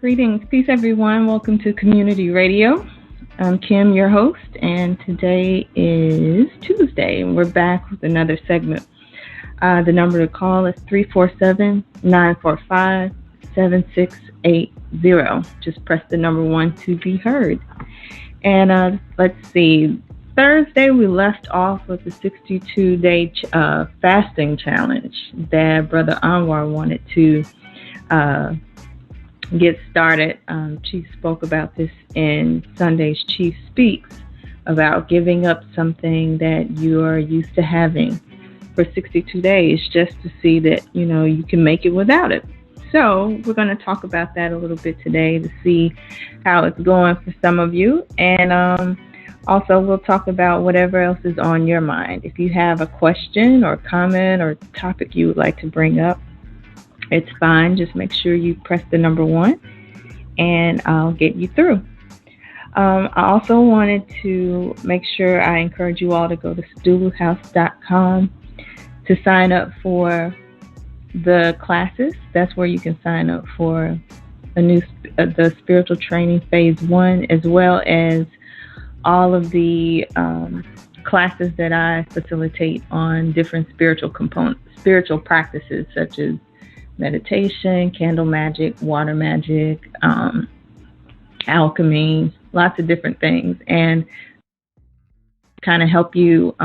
Greetings, peace, everyone. Welcome to Community Radio. I'm Kim, your host, and today is Tuesday, and we're back with another segment. The number to call is 347-945-7680. Just press the number 1 to be heard. And let's see. Thursday, we left off with the 62-day fasting challenge that Brother Anwar wanted to get started. Chief spoke about this in Sunday's Chief Speaks about giving up something that you are used to having for 62 days just to see that, you can make it without it. So we're going to talk about that a little bit today to see how it's going for some of you. And also we'll talk about whatever else is on your mind. If you have a question or comment or topic you would like to bring up, it's fine. Just make sure you press the number 1 and I'll get you through. I also wanted to make sure I encourage you all to go to SaduluHouse.com to sign up for the classes. That's where you can sign up for the spiritual training phase 1, as well as all of the classes that I facilitate on different spiritual practices such as meditation, candle magic, water magic, alchemy, lots of different things, and kind of help you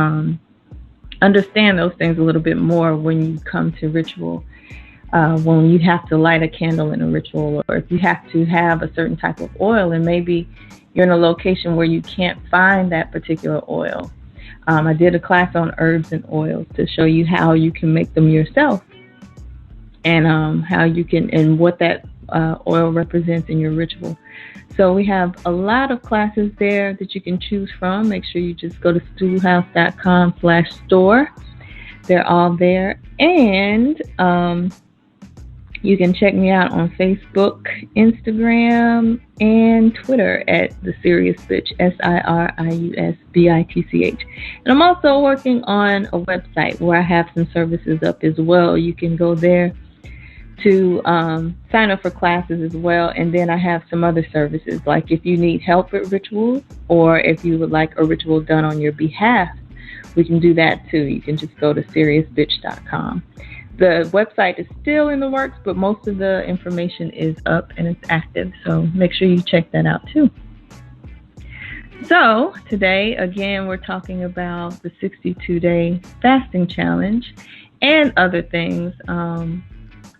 understand those things a little bit more when you come to ritual, when you have to light a candle in a ritual, or if you have to have a certain type of oil and maybe you're in a location where you can't find that particular oil. I did a class on herbs and oils to show you how you can make them yourself, and how you can, and what that oil represents in your ritual. So we have a lot of classes there that you can choose from. Make sure you just go to SaduluHouse.com/store. They're all there. And you can check me out on Facebook, Instagram, and Twitter at The Serious Bitch, SIRIUSBITCH. And I'm also working on a website where I have some services up as well. You can go there to sign up for classes as well. And then I have some other services, like if you need help with rituals, or if you would like a ritual done on your behalf, we can do that too. You can just go to seriousbitch.com. The website is still in the works, but most of the information is up and it's active. So make sure you check that out too. So today, again, we're talking about the 62-day fasting challenge and other things.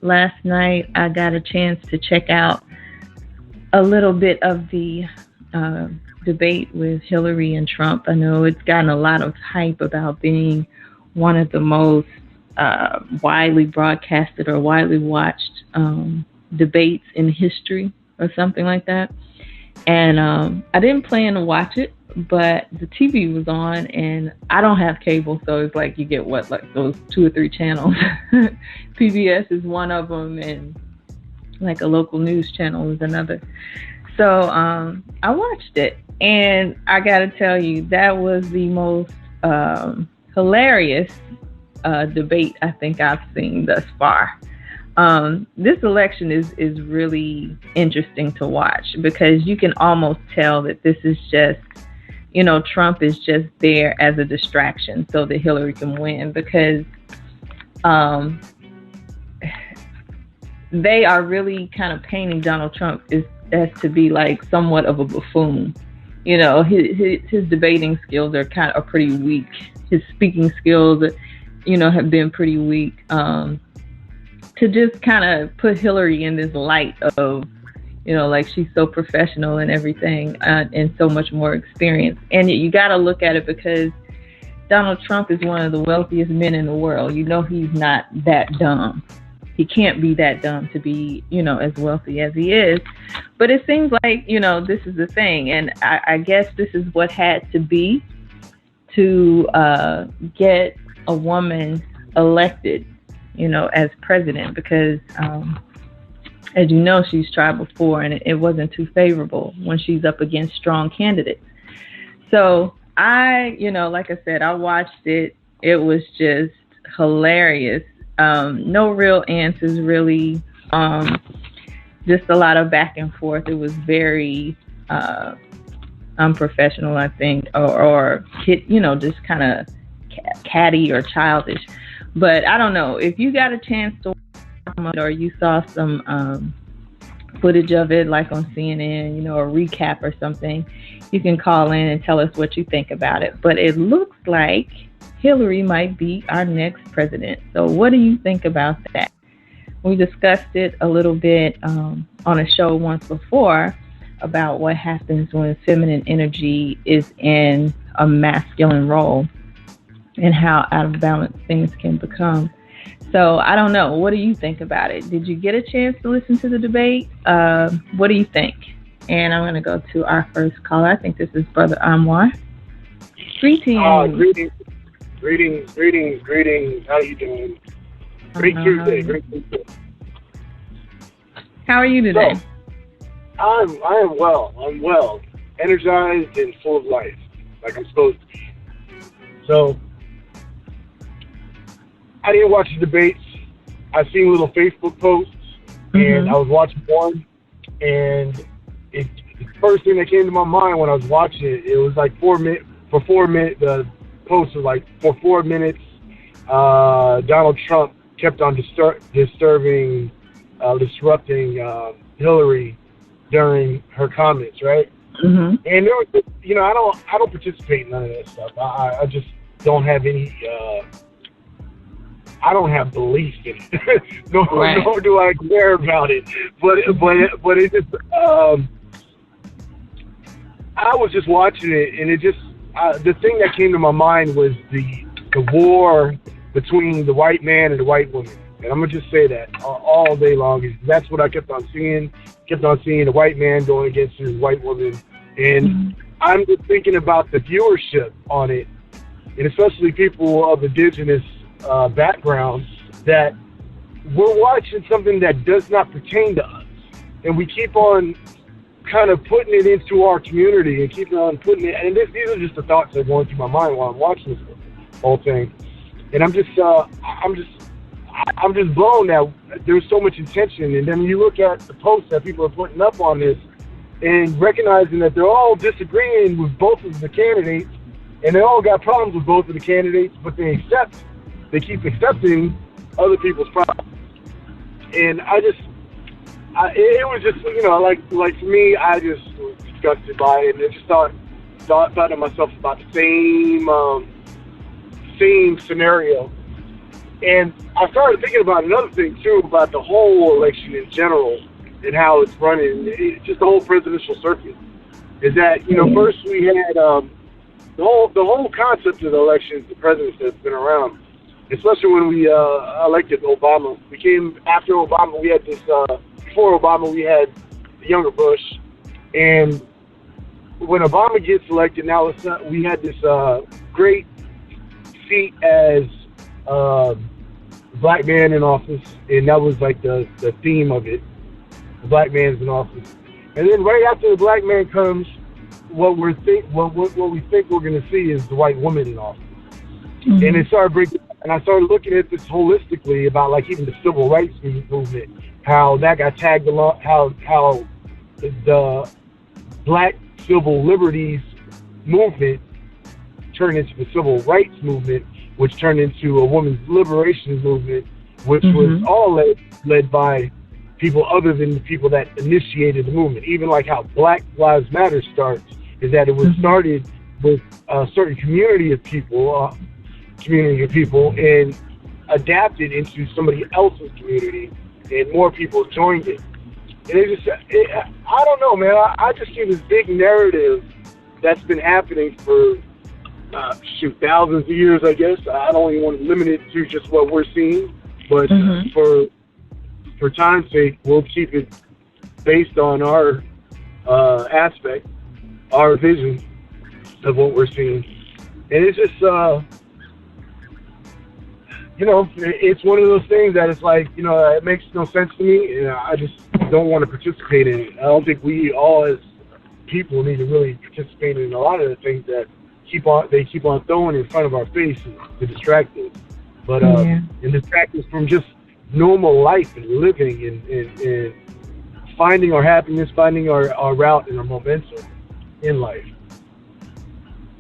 Last night, I got a chance to check out a little bit of the debate with Hillary and Trump. I know it's gotten a lot of hype about being one of the most widely broadcasted or widely watched debates in history or something like that. And I didn't plan to watch it, but the TV was on, and I don't have cable, so it's like you get like those 2 or 3 channels. PBS is one of them, and like a local news channel is another. So I watched it, and I gotta tell you, that was the most hilarious debate I think I've seen thus far. This election is really interesting to watch, because you can almost tell that this is just, Trump is just there as a distraction so that Hillary can win, because they are really kind of painting Donald Trump as to be like somewhat of a buffoon. His debating skills are pretty weak. His speaking skills, have been pretty weak. To just kind of put Hillary in this light of, like she's so professional and everything, and so much more experience. And you got to look at it because Donald Trump is one of the wealthiest men in the world. He's not that dumb. He can't be that dumb to be, as wealthy as he is. But it seems like, this is the thing. And I guess this is what had to be to get a woman elected, as president, because as you know, she's tried before and it wasn't too favorable when she's up against strong candidates. So like I said, I watched it. It was just hilarious. No real answers, really. just a lot of back and forth. It was very unprofessional, I think, or kid, just kind of catty or childish. But I don't know if you got a chance to watch it or you saw some footage of it, like on CNN, a recap or something. You can call in and tell us what you think about it. But it looks like Hillary might be our next president. So what do you think about that? We discussed it a little bit on a show once before about what happens when feminine energy is in a masculine role and how out of balance things can become. So I don't know. What do you think about it? Did you get a chance to listen to the debate? What do you think? And I'm going to go to our first caller. I think this is Brother Anwar. Greetings. Greetings. How you doing? Great Tuesday. How are you today? So, I am well. I'm well, energized and full of life, like I'm supposed to be. So, I didn't watch the debates. I've seen little Facebook posts, and I was watching one, and the first thing that came to my mind when I was watching it, it was like 4 minutes. For 4 minutes, the post was like, for 4 minutes, Donald Trump kept on disrupting Hillary during her comments, right? And there was, I don't participate in none of that stuff. I just don't have any. I don't have belief in it, nor do I care about it. But it just. I was just watching it, and it just the thing that came to my mind was the war between the white man and the white woman. And I'm going to just say that all day long. That's what I kept on seeing. Kept on seeing the white man going against his white woman. And I'm just thinking about the viewership on it, and especially people of indigenous backgrounds, that we're watching something that does not pertain to us. And we keep on kind of putting it into our community and keep on putting it. And these are just the thoughts that are going through my mind while I'm watching this whole thing. And I'm just blown that there's so much intention. And then you look at the posts that people are putting up on this and recognizing that they're all disagreeing with both of the candidates, and they all got problems with both of the candidates, but they keep accepting other people's problems. And it was just, like for me, I just was disgusted by it, and I just thought to myself about the same scenario. And I started thinking about another thing too, about the whole election in general and how it's running. Just the whole presidential circuit is that first we had the whole concept of the election, the presidency that's been around, especially when we elected Obama. We came after Obama. We had this before Obama. We had the younger Bush, and when Obama gets elected, now we had this great seat as black man in office, and that was like the theme of it. The black man's in office, and then right after the black man comes, what we think we're going to see is the white woman in office. And it started breaking. And I started looking at this holistically about like even the civil rights movement, how that got tagged along, how the black civil liberties movement turned into the civil rights movement, which turned into a women's liberation movement, which was all led by people other than the people that initiated the movement. Even like how Black Lives Matter starts, is that it was started with a certain community of people and adapted into somebody else's community, and more people joined it. And I don't know, man. I just see this big narrative that's been happening for thousands of years, I guess. I don't even want to limit it to just what we're seeing, but for time's sake, we'll keep it based on our aspect, our vision of what we're seeing. And it's just, it's one of those things that it's like, it makes no sense to me, and I just don't want to participate in it. I don't think we all as people need to really participate in a lot of the things that they keep on throwing in front of our face to distract us. But and distract us from just normal life and living and finding our happiness, finding our route and our momentum in life.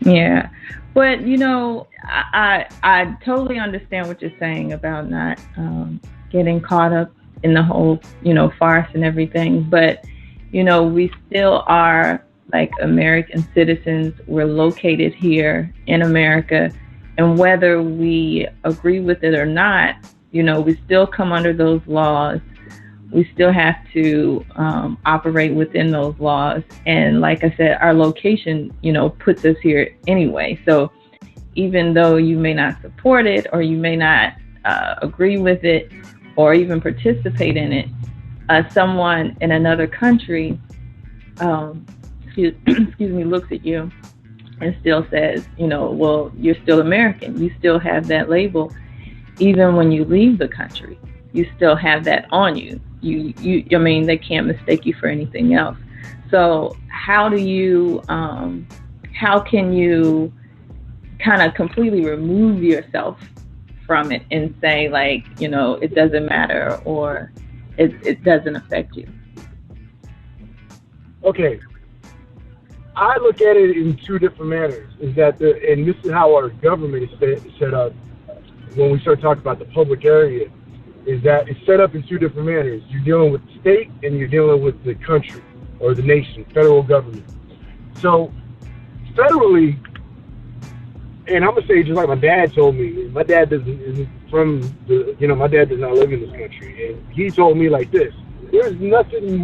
Yeah, but I totally understand what you're saying about not getting caught up in the whole farce and everything. But we still are like American citizens. We're located here in America, and whether we agree with it or not, we still come under those laws. We still have to operate within those laws. And like I said, our location, puts us here anyway. So even though you may not support it or you may not agree with it or even participate in it, someone in another country, excuse me, looks at you and still says, well, you're still American. You still have that label. Even when you leave the country, you still have that on you. I mean, they can't mistake you for anything else. So how can you kind of completely remove yourself from it and say, like, it doesn't matter or it doesn't affect you? Okay. I look at it in two different manners. Is that and this is how our government is set up when we start talking about the public area, is that it's set up in two different manners. You're dealing with the state and you're dealing with the country or the nation, federal government. So federally, and I'm gonna say just like my dad told me, my dad isn't from the, my dad does not live in this country, and he told me like this: there's nothing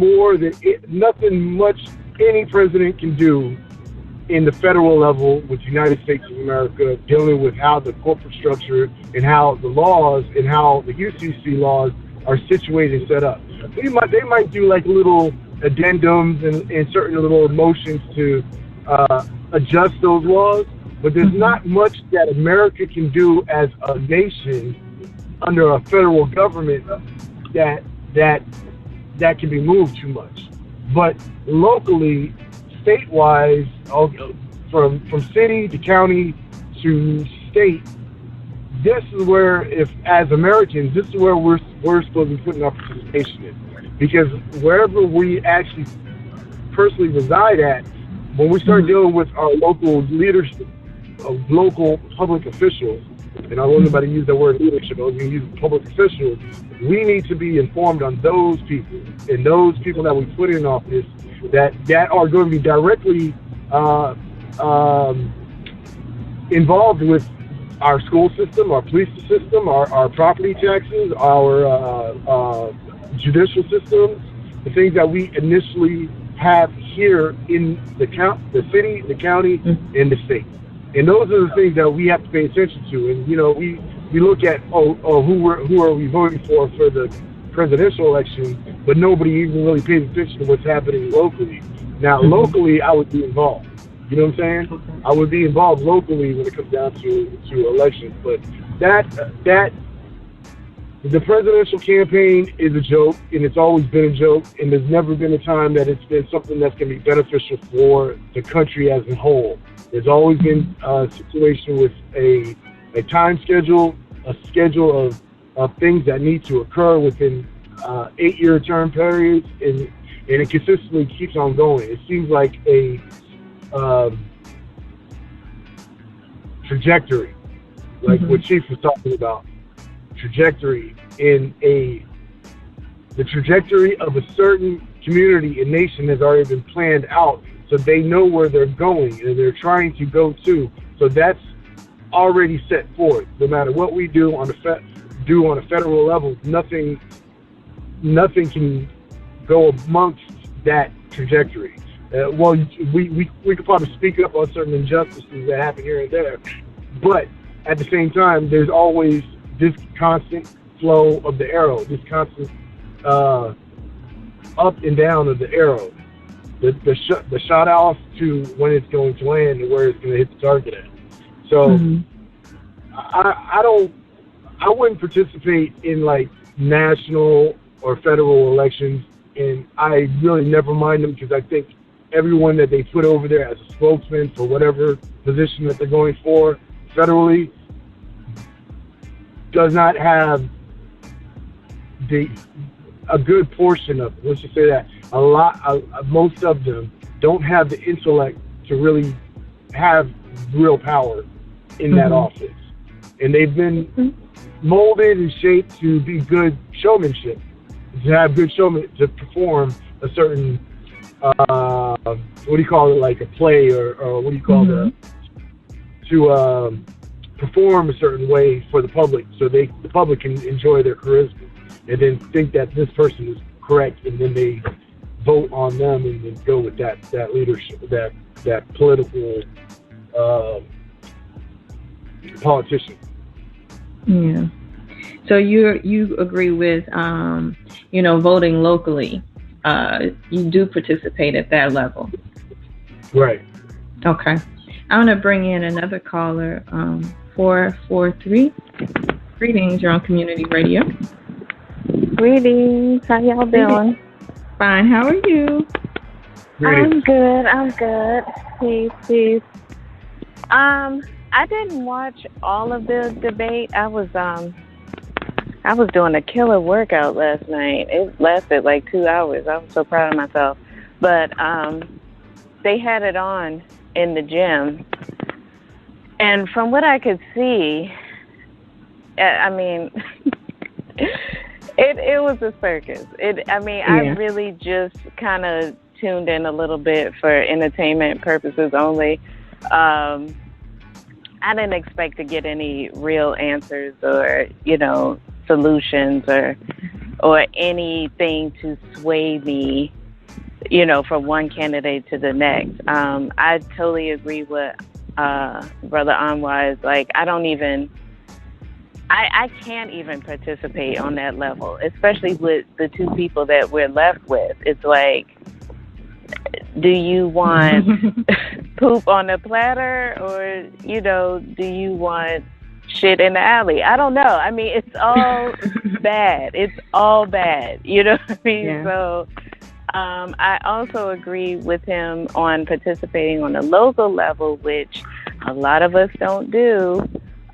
much any president can do in the federal level with the United States of America, dealing with how the corporate structure and how the laws and how the UCC laws are situated and set up. They might do like little addendums and certain little motions to adjust those laws, but there's not much that America can do as a nation under a federal government that can be moved too much. But locally, state-wise, from city to county to state, this is where, if as Americans, this is where we're supposed to be putting our participation in. Because wherever we actually personally reside at, when we start dealing with our local leadership, local public officials, and I don't want anybody to use that word leadership, I was going to use public officials, we need to be informed on those people, and those people that we put in office that are going to be directly involved with our school system, our police system, our property taxes, our judicial systems, the things that we initially have here in the city, the county, and the state. And those are the things that we have to pay attention to. And we look at who are we voting for the presidential election, but nobody even really pays attention to what's happening locally. Now, locally, I would be involved. You know what I'm saying? I would be involved locally when it comes down to elections. But the presidential campaign is a joke, and it's always been a joke, and there's never been a time that it's been something that's going to be beneficial for the country as a whole. There's always been a situation with a time schedule, a schedule of things that need to occur within 8-year term periods, and it consistently keeps on going. It seems like a trajectory, like what Chief was talking about. Trajectory the trajectory of a certain community and nation has already been planned out, so they know where they're going and they're trying to go to. So that's already set forth. No matter what we do on a federal level, nothing can go amongst that trajectory. Well, we could probably speak up on certain injustices that happen here and there, but at the same time, there's always this constant flow of the arrow, this constant up and down of the arrow, the shot off to when it's going to land and where it's going to hit the target at. So I wouldn't participate in like national or federal elections, and I really never mind them, because I think everyone that they put over there as a spokesman for whatever position that they're going for federally does not have a good portion of them, let's just say that most of them don't have the intellect to really have real power in that office, and they've been molded and shaped to be good showmanship, to have good showman, to perform a certain what do you call it, like a play, or what do you call it, to perform a certain way for the public, so the public can enjoy their charisma, and then think that this person is correct, and then they vote on them and then go with that leadership, that political politician. Yeah. So you agree with voting locally? You do participate at that level, right? Okay. I want to bring in another caller. 443. Greetings. You're on Community Radio. Greetings. How y'all doing? Fine. How are you? Greetings. I'm good. Peace. I didn't watch all of the debate. I was doing a killer workout last night. It lasted like 2 hours. I was so proud of myself. But they had it on in the gym. And from what I could see, I mean, it was a circus. I really just kind of tuned in a little bit for entertainment purposes only. I didn't expect to get any real answers or, solutions or anything to sway me, from one candidate to the next. I totally agree with Brother Anwar. Is like, I can't even participate on that level, especially with the two people that we're left with. It's like, do you want poop on a platter, or, do you want shit in the alley? I don't know. I mean, it's all bad. It's all bad. You know what I mean? Yeah. So I also agree with him on participating on a local level, which a lot of us don't do.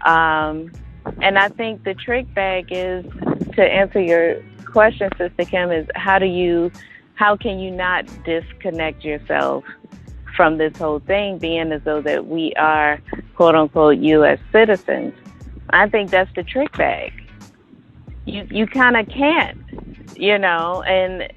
And I think the trick bag is, to answer your question, Sister Kim, is how can you not disconnect yourself from this whole thing, being as though that we are, quote unquote, U.S. citizens? I think that's the trick bag. You kind of can't, and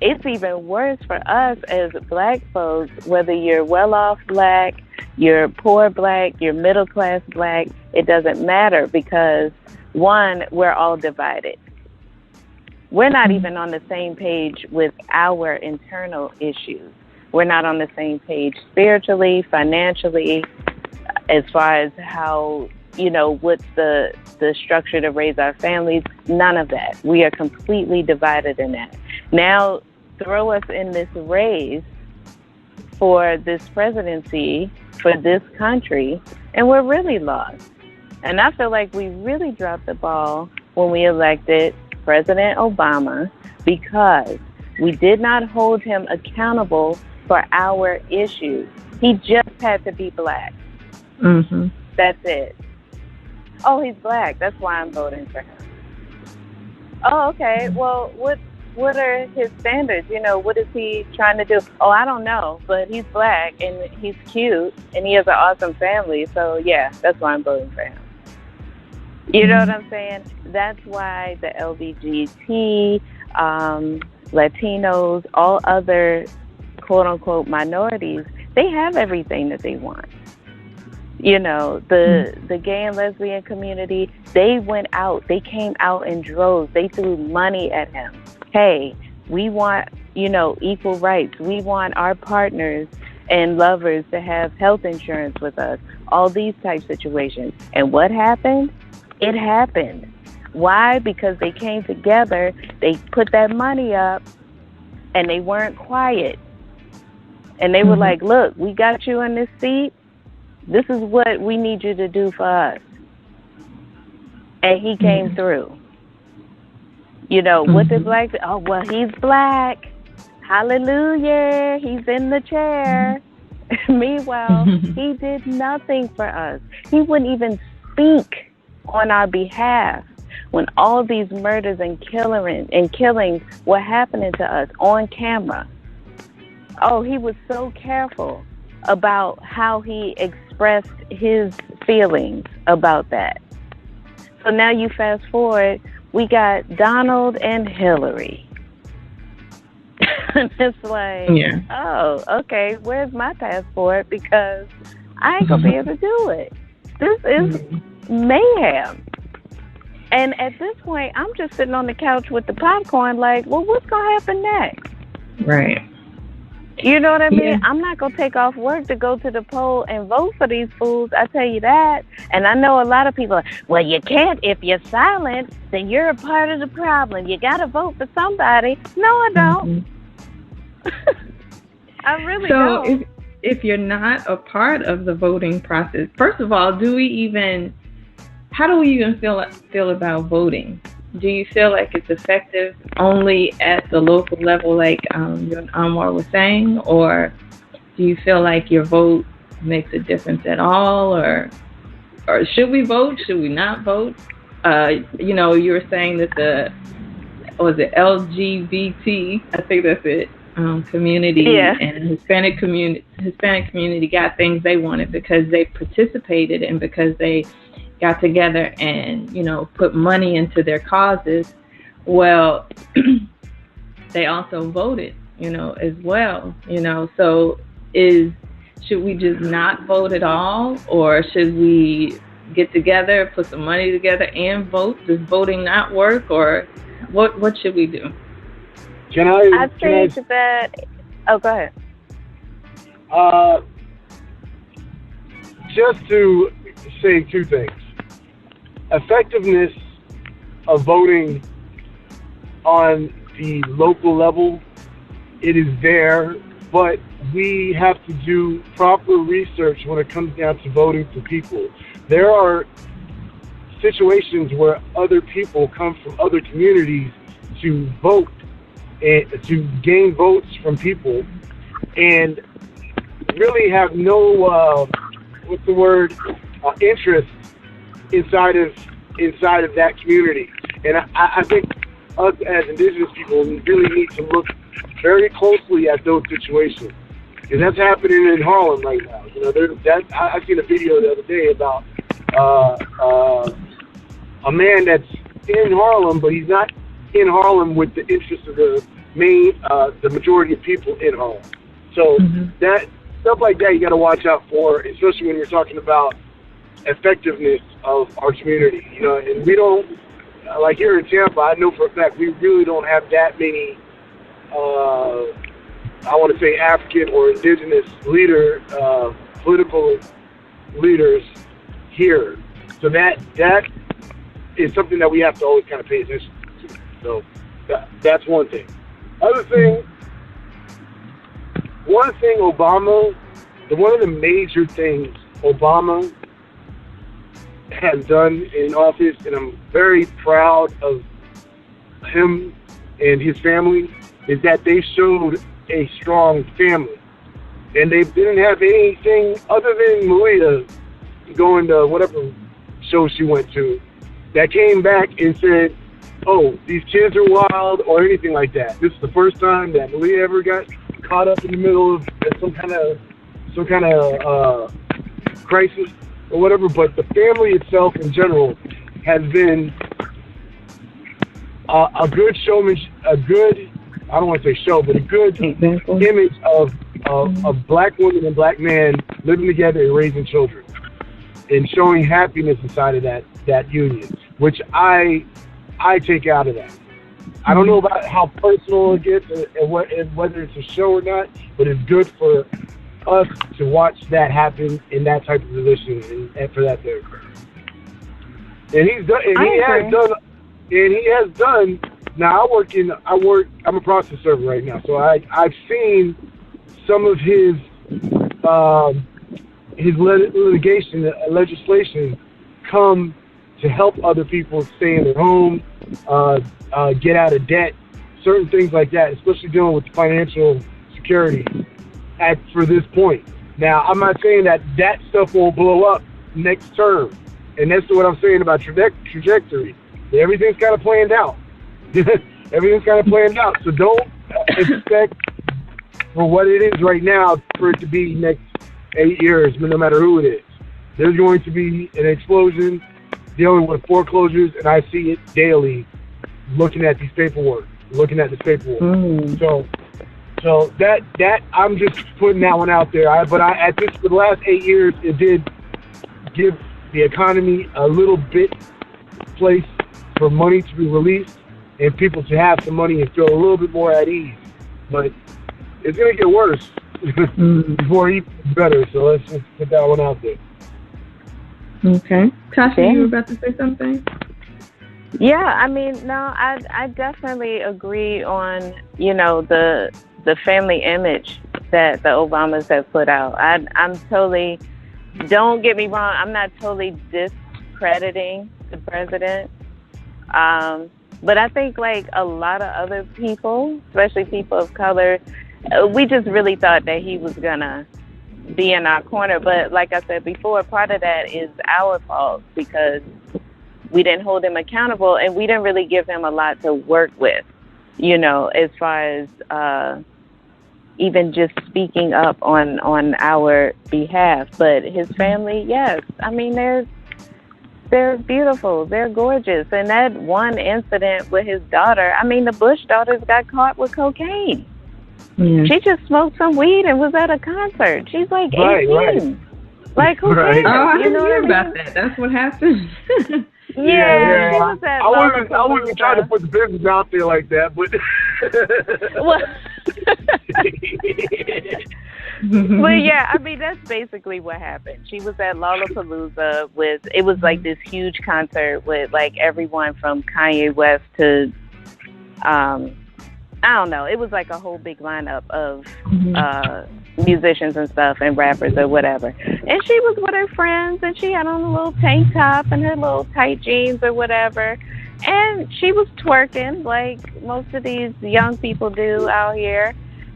it's even worse for us as Black folks, whether you're well-off Black, you're poor Black, you're middle-class Black, it doesn't matter, because, one, we're all divided. We're not even on the same page with our internal issues. We're not on the same page spiritually, financially, as far as how, what's the structure to raise our families. None of that. We are completely divided in that. Now, throw us in this race for this presidency, for this country, and we're really lost. And I feel like we really dropped the ball when we elected President Obama, because we did not hold him accountable for our issues. He just had to be Black. Mm-hmm. That's it. Oh, he's Black. That's why I'm voting for him. Oh, okay. Well, what are his standards? What is he trying to do? Oh, I don't know, but he's Black and he's cute and he has an awesome family. So yeah, that's why I'm voting for him. You know what I'm saying? That's why the LGBT, Latinos, all other quote unquote minorities, they have everything that they want. The gay and lesbian community, they went out, they came out in droves, they threw money at him. Hey, we want, equal rights. We want our partners and lovers to have health insurance with us, all these type situations. And what happened? It happened. Why? Because they came together, they put that money up, and they weren't quiet. And they were like, look, we got you in this seat. This is what we need you to do for us. And he came through. What did Black do? Oh, well, he's Black. Hallelujah. He's in the chair. Meanwhile, he did nothing for us. He wouldn't even speak on our behalf. when all these murders and killings were happening to us on camera. Oh, he was so careful about how he expressed his feelings about that. So now you fast forward, we got Donald and Hillary. And it's like, oh, okay, where's my passport? Because I ain't going to be able to do it. This is mayhem. And at this point, I'm just sitting on the couch with the popcorn like, well, what's going to happen next? Right. You know what I mean? Yeah. I'm not going to take off work to go to the poll and vote for these fools. I tell you that. And I know a lot of people are, well, you can't. If you're silent, then you're a part of the problem. You got to vote for somebody. No, I don't. I really don't. So if you're not a part of the voting process, first of all, how do we even feel about voting? Do you feel like it's effective only at the local level, like Anwar was saying, or do you feel like your vote makes a difference at all, or should we vote? Should we not vote? You were saying that was it LGBT? I think that's it. Community and Hispanic community got things they wanted because they participated and because they got together and put money into their causes. Well, they also voted as well. So should we just not vote at all, or should we get together, put some money together and vote? Does voting not work, or what should we do? I think that. Oh, go ahead. Just to say two things. Effectiveness of voting on the local level, it is there, but we have to do proper research when it comes down to voting for people. There are situations where other people come from other communities to vote and to gain votes from people, and really have no interest inside of that community. And I think us as indigenous people really need to look very closely at those situations, because that's happening in Harlem right now. I seen a video the other day about a man that's in Harlem, but he's not in Harlem with the interest of the majority of people in Harlem. So that stuff like that you got to watch out for, especially when you're talking about effectiveness of our community. And we don't, like here in Tampa, I know for a fact we really don't have that many I want to say African or indigenous political leaders here. So that is something that we have to always kind of pay attention to. So that's one thing. Other thing, one of the major things Obama has done in office, and I'm very proud of him and his family, is that they showed a strong family. And they didn't have anything other than Malia going to whatever show she went to that came back and said, oh, these kids are wild, or anything like that. This is the first time that Malia ever got caught up in the middle of some kind of crisis or whatever. But the family itself in general has been a good showman, I don't want to say show, but a good image of black women and black men living together and raising children and showing happiness inside of that union, which I take out of that. I don't know about how personal it gets and whether it's a show or not, but it's good for us to watch that happen in that type of position and for that to occur. And he has done. Now I'm a process server right now, so I've seen some of his legislation come to help other people stay in their home, get out of debt, certain things like that, especially dealing with financial security for this point. Now, I'm not saying that stuff will blow up next term, and that's what I'm saying about trajectory. Everything's kind of planned out. Everything's kind of planned out. So don't expect for what it is right now for it to be next 8 years, no matter who it is. There's going to be an explosion dealing with foreclosures, and I see it daily looking at this paperwork. So that I'm just putting that one out there. For the last 8 years, it did give the economy a little bit place for money to be released and people to have some money and feel a little bit more at ease. But it's going to get worse before it gets better. So let's just put that one out there. Okay. Tasha, you were about to say something? Yeah, I mean, no, I definitely agree on, the family image that the Obamas have put out. I'm totally, don't get me wrong, I'm not totally discrediting the president. But I think like a lot of other people, especially people of color, we just really thought that he was gonna be in our corner. But like I said before, part of that is our fault because we didn't hold him accountable and we didn't really give him a lot to work with, as far as even just speaking up on our behalf. But his family, yes, I mean, they're beautiful, they're gorgeous. And that one incident with his daughter, I mean, the Bush daughters got caught with cocaine. Yeah. She just smoked some weed and was at a concert. She's like 18. Right. Like, who cares? Oh, I didn't hear about that. That's what happened. Yeah. She was at I wasn't trying to put the business out there like that, but... But yeah, I mean, that's basically what happened. She was at Lollapalooza it was like this huge concert with like everyone from Kanye West to, I don't know. It was like a whole big lineup of musicians and stuff and rappers or whatever. And she was with her friends and she had on a little tank top and her little tight jeans or whatever. And she was twerking like most of these young people do out here.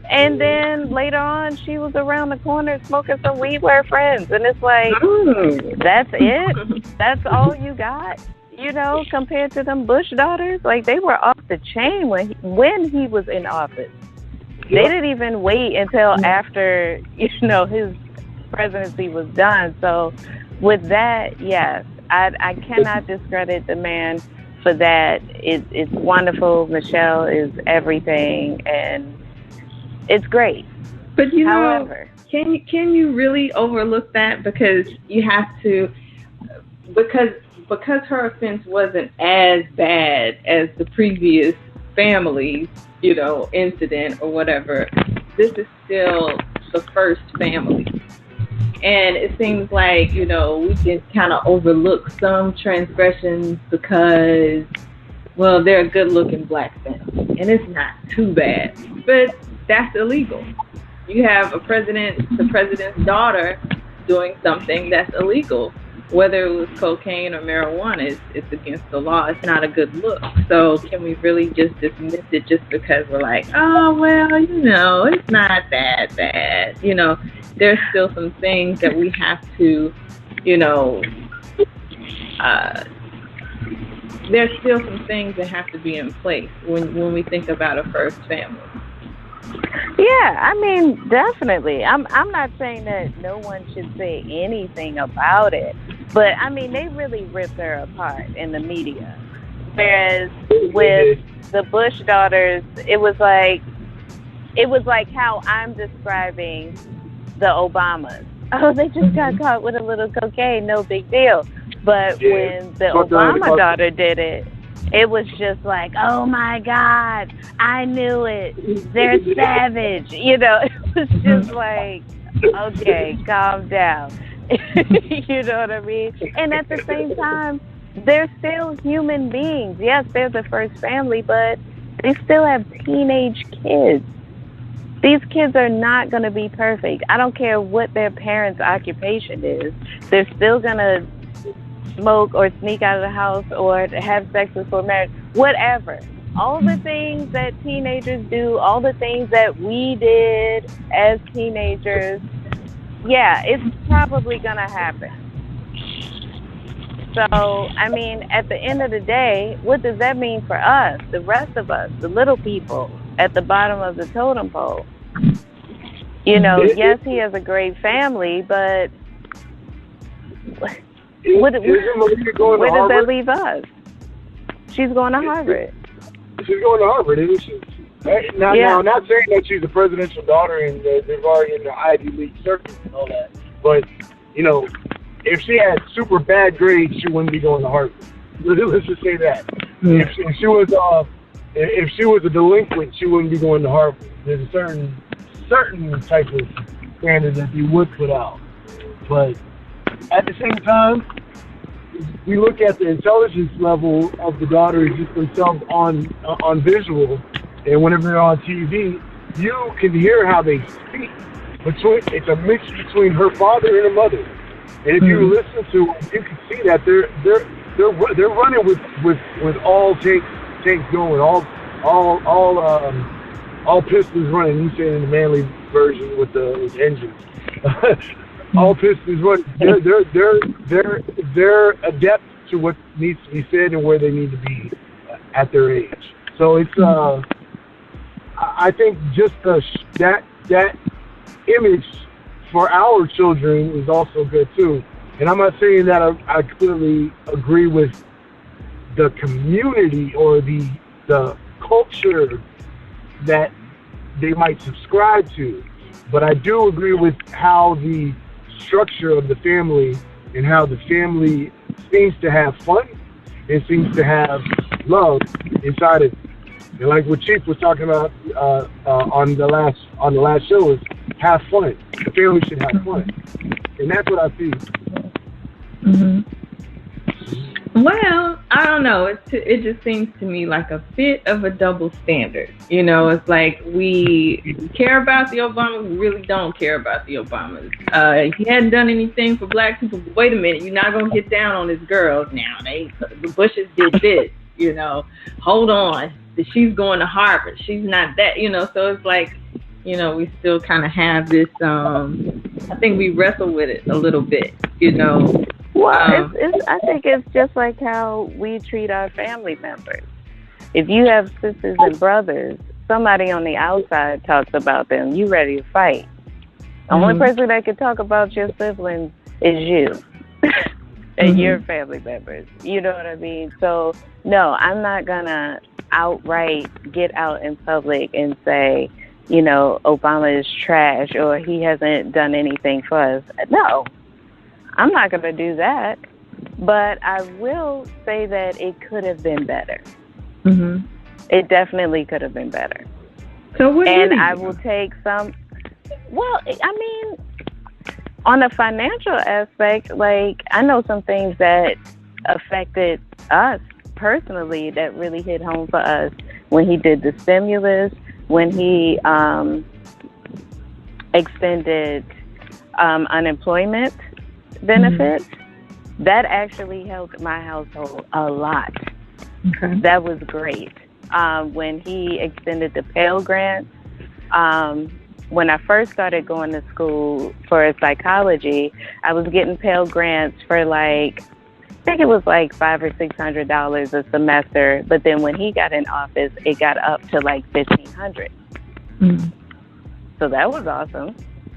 And then later on, she was around the corner smoking some weed with her friends. And it's like, that's it? That's all you got? Compared to them Bush daughters? Like, they were off the chain when he was in office. They didn't even wait until after, his presidency was done. So with that, yes, I cannot discredit the man for that. It's wonderful. Michelle is everything, and it's great. But however, can you really overlook that because you have to because her offense wasn't as bad as the previous family's, incident or whatever. This is still the first family. And it seems like, we can kind of overlook some transgressions because, well, they're a good-looking black family. And it's not too bad. But that's illegal. You have the president's daughter doing something that's illegal. Whether it was cocaine or marijuana, it's against the law. It's not a good look. So can we really just dismiss it just because we're like, oh, well, it's not that bad. There's still some things that we have to, there's still some things that have to be in place when we think about a first family. Yeah, I mean, definitely. I'm not saying that no one should say anything about it, but I mean, they really ripped her apart in the media. Whereas with the Bush daughters, it was like how I'm describing the Obamas. Oh, they just got caught with a little cocaine, no big deal. But when the Obama daughter did it, it was just like, oh my God, I knew it. They're savage. It was just like, okay, calm down. You know what I mean? And at the same time, they're still human beings. Yes, they're the first family, but they still have teenage kids. These kids are not going to be perfect. I don't care what their parents' occupation is. They're still going to smoke or sneak out of the house or have sex before marriage, whatever. All the things that teenagers do, all the things that we did as teenagers, yeah, it's probably gonna happen. So, I mean, at the end of the day, what does that mean for us, the rest of us, the little people at the bottom of the totem pole? You know, yes, he has a great family, but where does that leave us? She's going to Harvard. She's going to Harvard, isn't she? Now, I'm not saying that she's a presidential daughter and they're already in the Ivy League circuit and all that, but, you know, if she had super bad grades, she wouldn't be going to Harvard. Let's just say that. If she was a delinquent, she wouldn't be going to Harvard. There's a certain type of standard that you would put out, but at the same time, we look at the intelligence level of the daughters just themselves on visual, and whenever they're on TV, you can hear how they speak. It's a mix between her father and her mother. And if you listen to them, you can see that they're running with all tanks going, all pistons running. You say in the manly version with the engines, all pistons running. They're adept to what needs to be said and where they need to be at their age. So it's I think just that image for our children is also good too. And I'm not saying that I completely agree with the community or the culture that they might subscribe to, but I do agree with how the structure of the family and how the family seems to have fun and seems to have love inside it. And like what Chief was talking about on the last show is have fun. The family should have fun, and that's what I see. Well, I don't know. It just seems to me like a bit of a double standard. You know, it's like we care about the Obamas, we really don't care about the Obamas. He hadn't done anything for black people. But wait a minute, you're not gonna get down on his girls now. The Bushes did this. You know, hold on. She's going to Harvard. She's not that. You know, so it's like, you know, we still kind of have this. I think we wrestle with it a little bit. You know. Well, I think it's just like how we treat our family members. If you have sisters and brothers, somebody on the outside talks about them, you ready to fight. The only person that can talk about your siblings is you and your family members. You know what I mean? So, no, I'm not going to outright get out in public and say, you know, Obama is trash or he hasn't done anything for us. No. I'm not going to do that, but I will say that it could have been better. It definitely could have been better. So what? And I will take some. Well, I mean, on the financial aspect, like I know some things that affected us personally that really hit home for us when he did the stimulus, when he extended unemployment benefits. That actually helped my household a lot. Okay. That was great. When he extended the Pell Grants, when I first started going to school for psychology, I was getting Pell Grants for like, I think it was like $500 or $600 a semester. But then when he got in office, it got up to like $1,500. So that was awesome.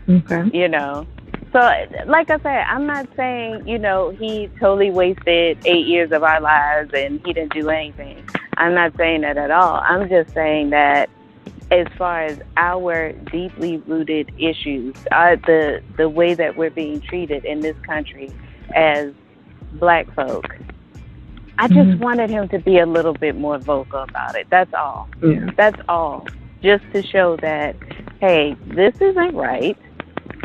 Okay. You know. So, like I said, I'm not saying, you know, he totally wasted 8 years of our lives and he didn't do anything. I'm not saying that at all. I'm just saying that as far as our deeply rooted issues, the way that we're being treated in this country as black folk, I just wanted him to be a little bit more vocal about it. That's all. Yeah. That's all. Just to show that, hey, this isn't right.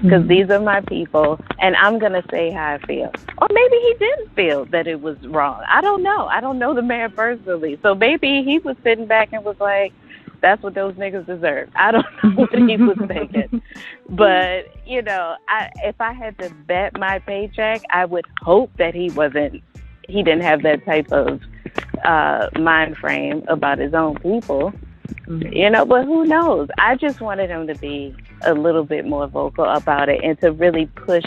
Because these are my people, and I'm going to say how I feel. Or maybe he didn't feel that it was wrong. I don't know. I don't know the man personally. So maybe he was sitting back and was like, that's what those niggas deserve. I don't know what he was thinking. But, you know, if I had to bet my paycheck, I would hope that he didn't have that type of mind frame about his own people. You know, but who knows? I just wanted him to be a little bit more vocal about it and to really push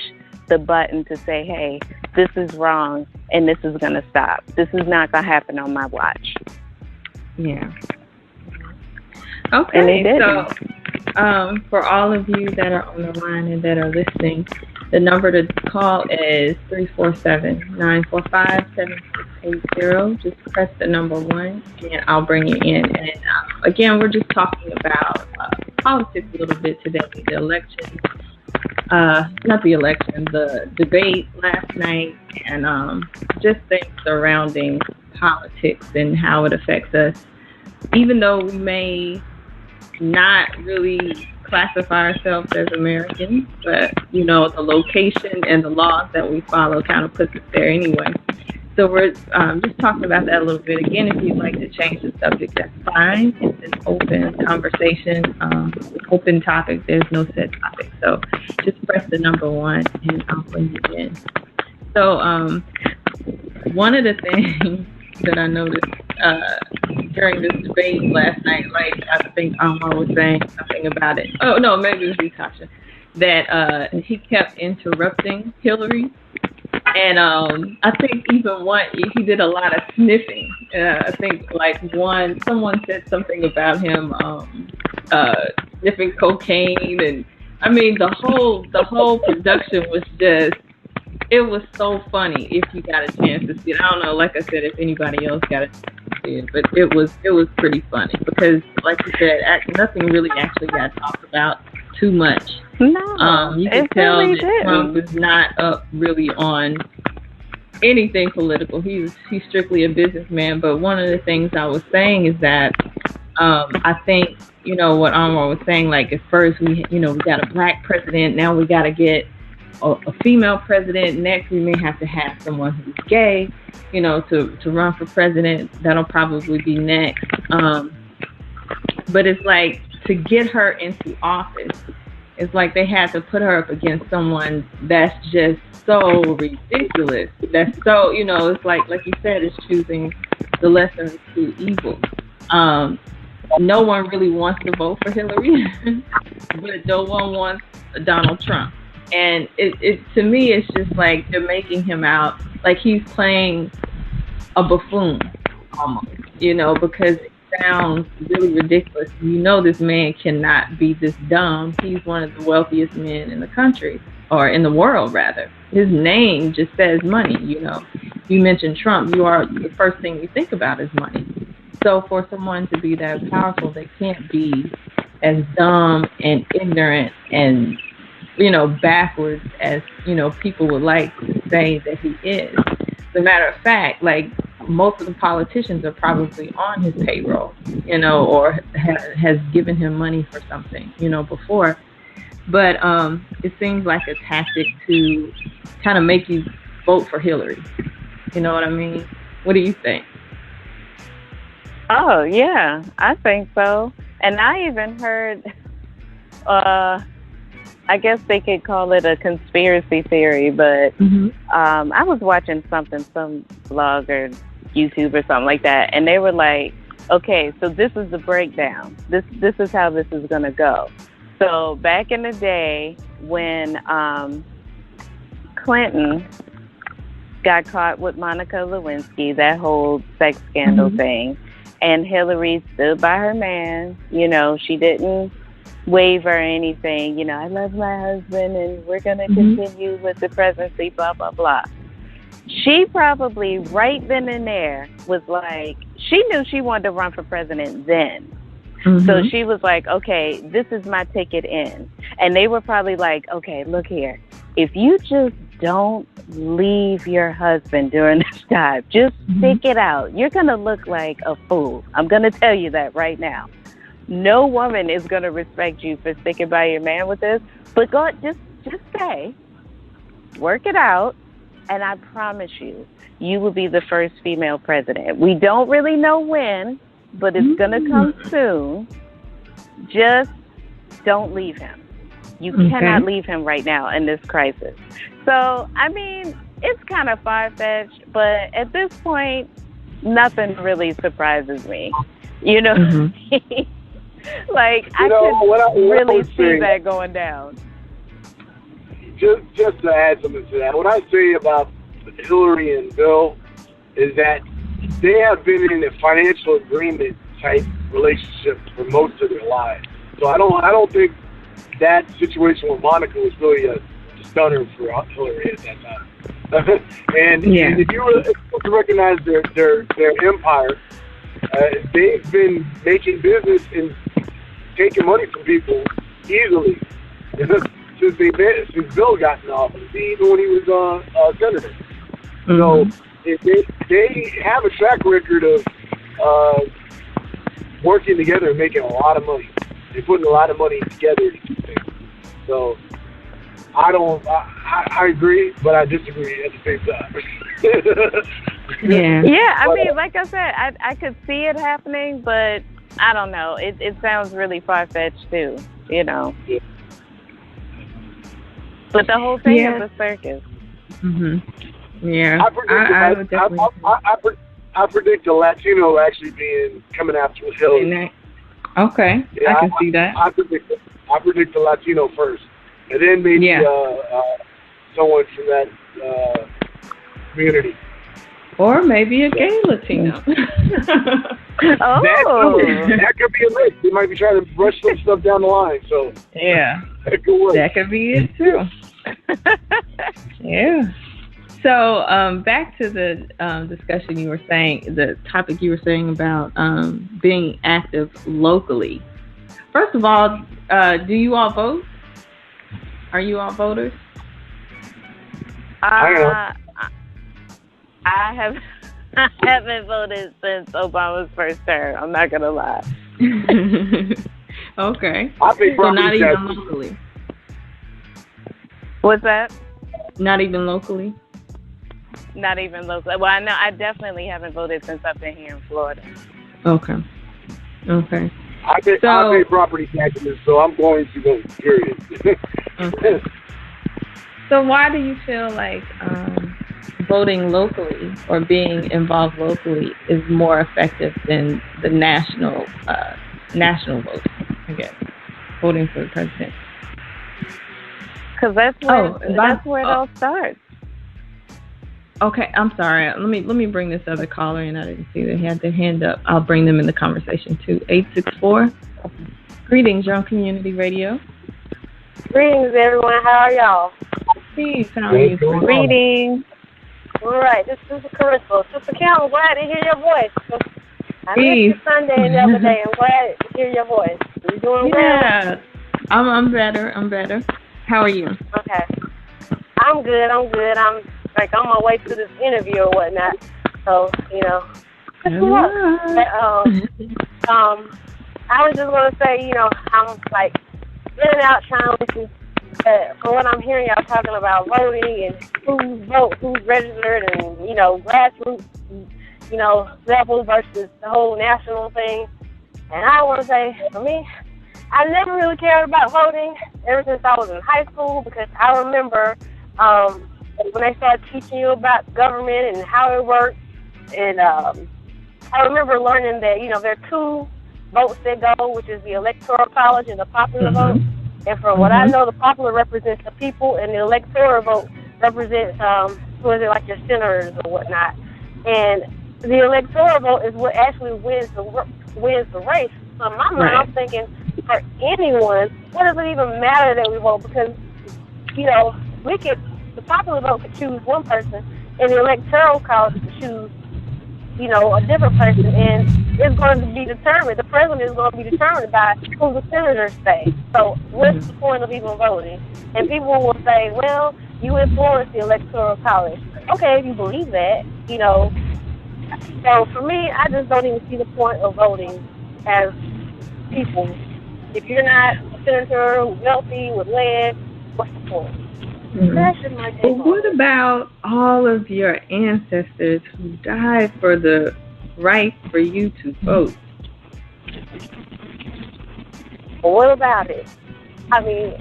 the button to say, hey, this is wrong and this is going to stop. This is not going to happen on my watch. Yeah. Okay, so for all of you that are on the line and that are listening, the number to call is 347-945-7680. Just press the number 1, and I'll bring you in. And again, we're just talking about politics a little bit today. The election, not the election, the debate last night, and just things surrounding politics and how it affects us. Even though we may not really classify ourselves as Americans, but the location and the laws that we follow kind of puts us there anyway. So we're just talking about that a little bit. Again, if you'd like to change the subject, that's fine. It's an open conversation, open topic. There's no set topic. So just press the number 1 and I'll bring you in. So one of the things that I noticed during this debate last night, like I think Omar was saying something about it. Oh no, maybe it was you, Tasha, that he kept interrupting Hillary, and I think even he did a lot of sniffing. I think someone said something about him sniffing cocaine, and I mean the whole production was just. It was so funny if you got a chance to see it. I don't know, like I said, if anybody else got a chance to see it, but it was pretty funny because, like you said, nothing really actually got talked about too much. No, you can tell that Trump is not up really on anything political. He's strictly a businessman. But one of the things I was saying is that I think what Anwar was saying. Like at first we got a black president. Now we got to get a female president. Next, we may have to have someone who's gay, to run for president. That'll probably be next. But it's like to get her into office, it's like they had to put her up against someone that's just so ridiculous. That's so, it's like you said, it's choosing the lesser of two evils. No one really wants to vote for Hillary, but no one wants Donald Trump. And it to me, it's just like they're making him out like he's playing a buffoon almost, because it sounds really ridiculous. This man cannot be this dumb. He's one of the wealthiest men in the country, or in the world, rather. His name just says money, You mentioned Trump, the first thing you think about is money. So for someone to be that powerful, they can't be as dumb and ignorant and backwards as, people would like to say that he is. As a matter of fact, like most of the politicians are probably on his payroll, or has given him money for something, before. But it seems like a tactic to kind of make you vote for Hillary. You know what I mean? What do you think? Oh, yeah, I think so. And I even heard, I guess they could call it a conspiracy theory, but I was watching some blog or YouTube or something like that, and they were like, okay, so this is the breakdown. This is how this is going to go. So back in the day when Clinton got caught with Monica Lewinsky, that whole sex scandal thing, and Hillary stood by her man, she didn't waver or anything, I love my husband and we're going to continue with the presidency, blah, blah, blah. She probably right then and there was like, she knew she wanted to run for president then. So she was like, okay, this is my ticket in. And they were probably like, okay, look here. If you just don't leave your husband during this time, just stick it out. You're going to look like a fool. I'm going to tell you that right now. No woman is going to respect you for sticking by your man with this. But go, just say, work it out, and I promise you, you will be the first female president. We don't really know when, but it's going to come soon. Just don't leave him. You cannot leave him right now in this crisis. So, I mean, it's kind of far-fetched, but at this point, nothing really surprises me. I Like, I could really see that going down. just to add something to that, what I say about Hillary and Bill is that they have been in a financial agreement type relationship for most of their lives. So I don't think that situation with Monica was really a stunner for Hillary at that time. and if you were supposed to recognize their empire, they've been making business and taking money from people easily since Bill got in office, even when he was a senator. So they have a track record of working together and making a lot of money. They're putting a lot of money together to do things. So I agree, but I disagree at the same time. Yeah. I mean, like I said, I could see it happening, but I don't know. It sounds really far-fetched too, you know. Yeah. But the whole thing is a circus. Yeah. I predict the Latino actually coming after Hillary. Okay, yeah, I can see that. I predict the Latino first, and then maybe someone from that community. Or maybe a gay Latino. That could be a mix. They might be trying to brush some stuff down the line. So that could work. That could be it too. Yeah. So back to the discussion you were saying, the topic you were saying about being active locally. First of all, do you all vote? Are you all voters? I haven't voted since Obama's first term. I'm not gonna lie. Okay. So not even locally. What's that? Not even locally. Not even locally. Well, I know I definitely haven't voted since I've been here in Florida. Okay. I pay property taxes, so I'm going to vote. Period. Okay. So why do you feel like voting locally or being involved locally is more effective than the national vote? I guess voting for the president. Because that's where it all starts. Okay, I'm sorry. Let me bring this other caller in. I didn't see they had their hand up. I'll bring them in the conversation too. 864. Greetings, you're on Community Radio. Greetings, everyone. How are y'all? Peace. How are you? Greetings. All right. This is Carissa. Sister Cal, I'm glad to hear your voice. I missed you Sunday and the other day. I'm glad to hear your voice. Are you doing well? Yeah. I'm better. How are you? Okay. I'm good. I'm on my way to this interview or whatnot. So, good luck. I was just going to say, I'm like in and out trying to listen. From what I'm hearing, y'all talking about voting and who's registered and, grassroots, level versus the whole national thing. And I want to say, for me, I never really cared about voting ever since I was in high school because I remember when they started teaching you about government and how it works. And I remember learning that, there are two votes that go, which is the Electoral College and the popular vote. And from what I know, the popular represents the people, and the electoral vote represents, like your senators or whatnot. And the electoral vote is what actually wins the race. So in my mind, I'm thinking, for anyone, what does it even matter that we vote? Because, the popular vote could choose one person, and the electoral college could choose, a different person, and it's going to be determined. The president is going to be determined by who the senators say. So what's the point of even voting? And people will say, well, you influence the electoral college. Okay, if you believe that, So for me, I just don't even see the point of voting as people. If you're not a senator wealthy with land, what's the point? Well, what about all of your ancestors who died for the right for you to vote? Well, what about it? I mean,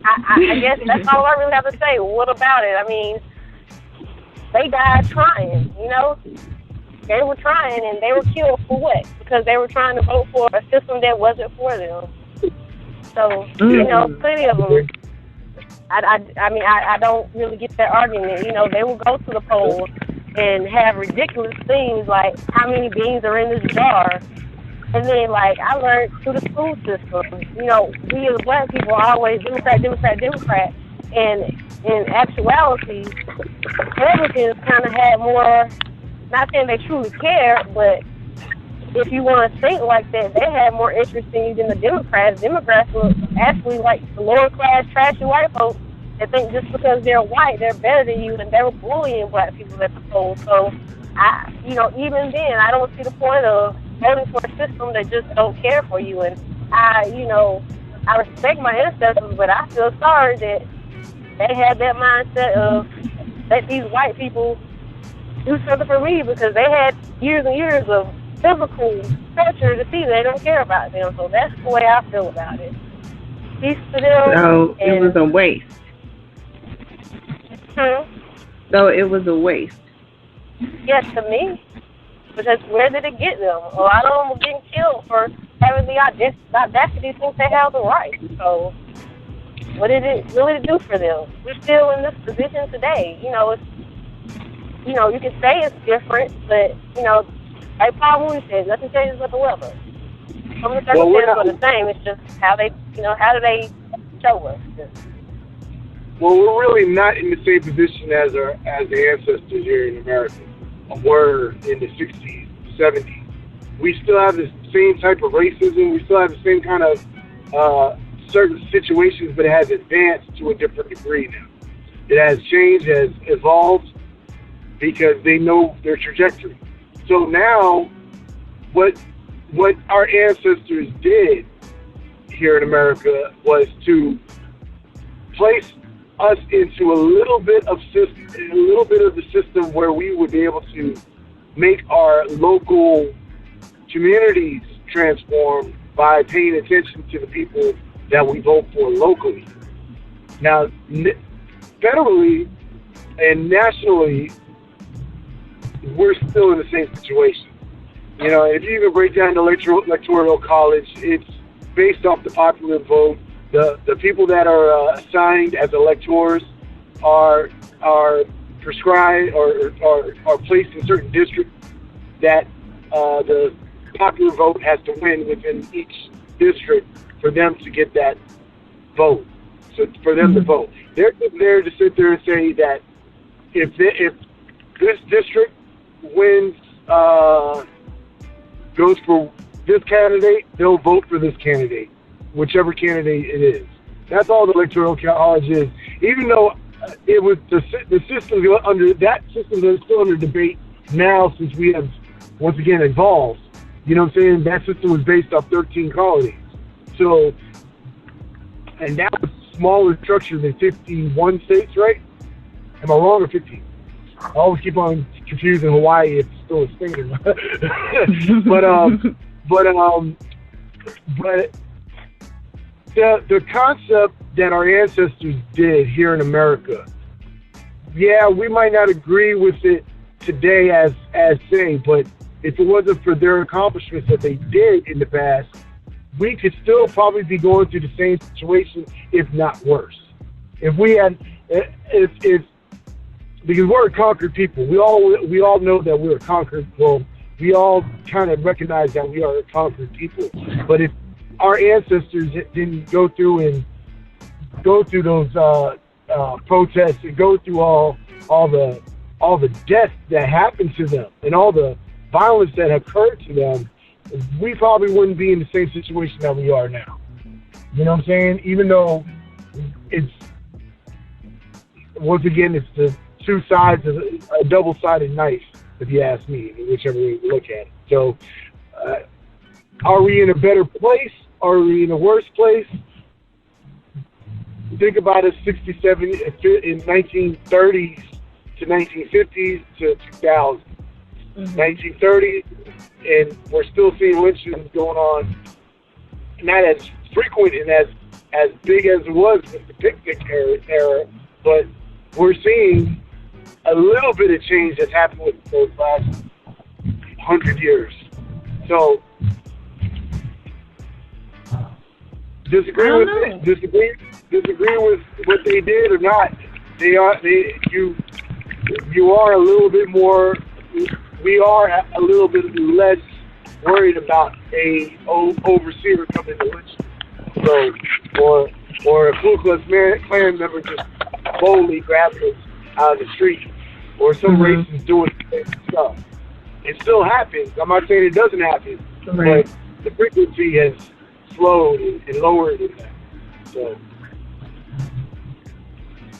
I guess that's all I really have to say. What about it? I mean, they died trying, They were trying, and they were killed for what? Because they were trying to vote for a system that wasn't for them. So, plenty of them I don't really get that argument. You know, they will go to the polls and have ridiculous things like how many beans are in this jar. And then, like, I learned through the school system, you know, we as black people are always Democrat, Democrat, Democrat. And in actuality, Republicans kind of had more, not saying they truly care, but if you want to think like that, they had more interest in you than the Democrats. Democrats were actually like the lower class, trashy white folks that think just because they're white, they're better than you, and they were bullying black people at the polls. So, even then, I don't see the point of voting for a system that just don't care for you. And I respect my ancestors, but I feel sorry that they had that mindset of let these white people do something for me because they had years and years of physical pressure to see they don't care about them. So that's the way I feel about it. Peace to them. So it was a waste. So it was a waste. Yes, to me. Because where did it get them? A lot of them were getting killed for having the audacity to think they have the right. So what did it really do for them? We're still in this position today. You know, you can say it's different, but, like Paul Mooney said, nothing changes but the weather. Some of the circumstances are the same. It's just how they, how do they show us? Well, we're really not in the same position as the ancestors here in America were in the 60s, 70s. We still have the same type of racism. We still have the same kind of certain situations, but it has advanced to a different degree now. It has changed, has evolved, because they know their trajectory. So now, what our ancestors did here in America was to place us into a little bit of the system where we would be able to make our local communities transform by paying attention to the people that we vote for locally. Now, federally and nationally, we're still in the same situation. If you even break down the electoral college, it's based off the popular vote. The people that are assigned as electors are prescribed or are placed in certain districts that the popular vote has to win within each district for them to get that vote. So for them to vote, they're there to sit there and say that if this district wins, goes for this candidate, they'll vote for this candidate, whichever candidate it is. That's all the electoral college is. Even though it was the system under that system is still under debate now, since we have once again evolved. You know what I'm saying? That system was based off 13 colonies. So, and that was smaller structure than 51 states, right? Am I wrong, or 15? I always keep on confusing Hawaii if it's still a state or not. but the concept that our ancestors did here in America, yeah, we might not agree with it today as say, but if it wasn't for their accomplishments that they did in the past, we could still probably be going through the same situation, if not worse. If we had, because we're a conquered people. We all know that we're conquered. Well, we all kind of recognize that we are a conquered people. But if our ancestors didn't go through those protests and go through all the death that happened to them and all the violence that occurred to them, we probably wouldn't be in the same situation that we are now. You know what I'm saying? Even though it's, once again, it's the two sides of a double-sided knife, if you ask me, whichever way you look at it. So, are we in a better place? Are we in a worse place? Think about it, 67 in 1930s to 1950s to 2000. 1930s, and we're still seeing lynchings going on, not as frequent and as big as it was with the picnic era, but we're seeing a little bit of change that's happened with those last 100 years. So, disagree disagree with what they did or not, you are a little bit more. We are a little bit less worried about a overseer coming to lynch you. So, or a Ku Klux Klan member just boldly grabbing us out of the street, or some racists doing stuff. It still happens. I'm not saying it doesn't happen, but the frequency has slowed and lowered in that. So.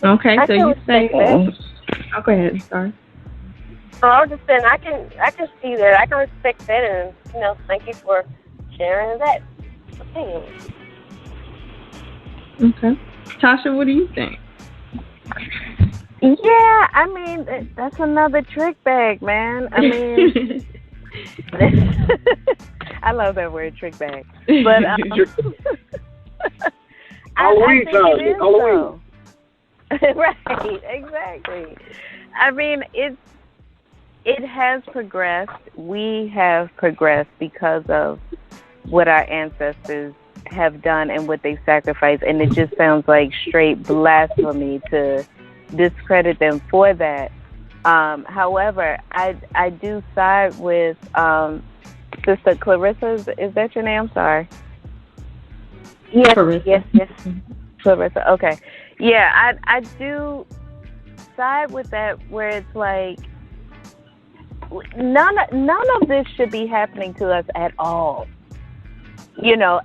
Okay, so you say that. Oh, go ahead. Sorry. So I was just saying, I can see that. I can respect that, and thank you for sharing that opinion. Okay, Tasha, what do you think? Yeah, I mean that's another trick bag, man. I mean, I love that word, trick bag. But Halloween time, Halloween. Right, exactly. I mean, it has progressed. We have progressed because of what our ancestors have done and what they sacrificed, and it just sounds like straight blasphemy to discredit them for that. However, I do side with Sister Clarissa. Is that your name? I'm sorry. Yes, Clarissa. Yes. Clarissa. Okay. Yeah, I do side with that, where it's like none of this should be happening to us at all.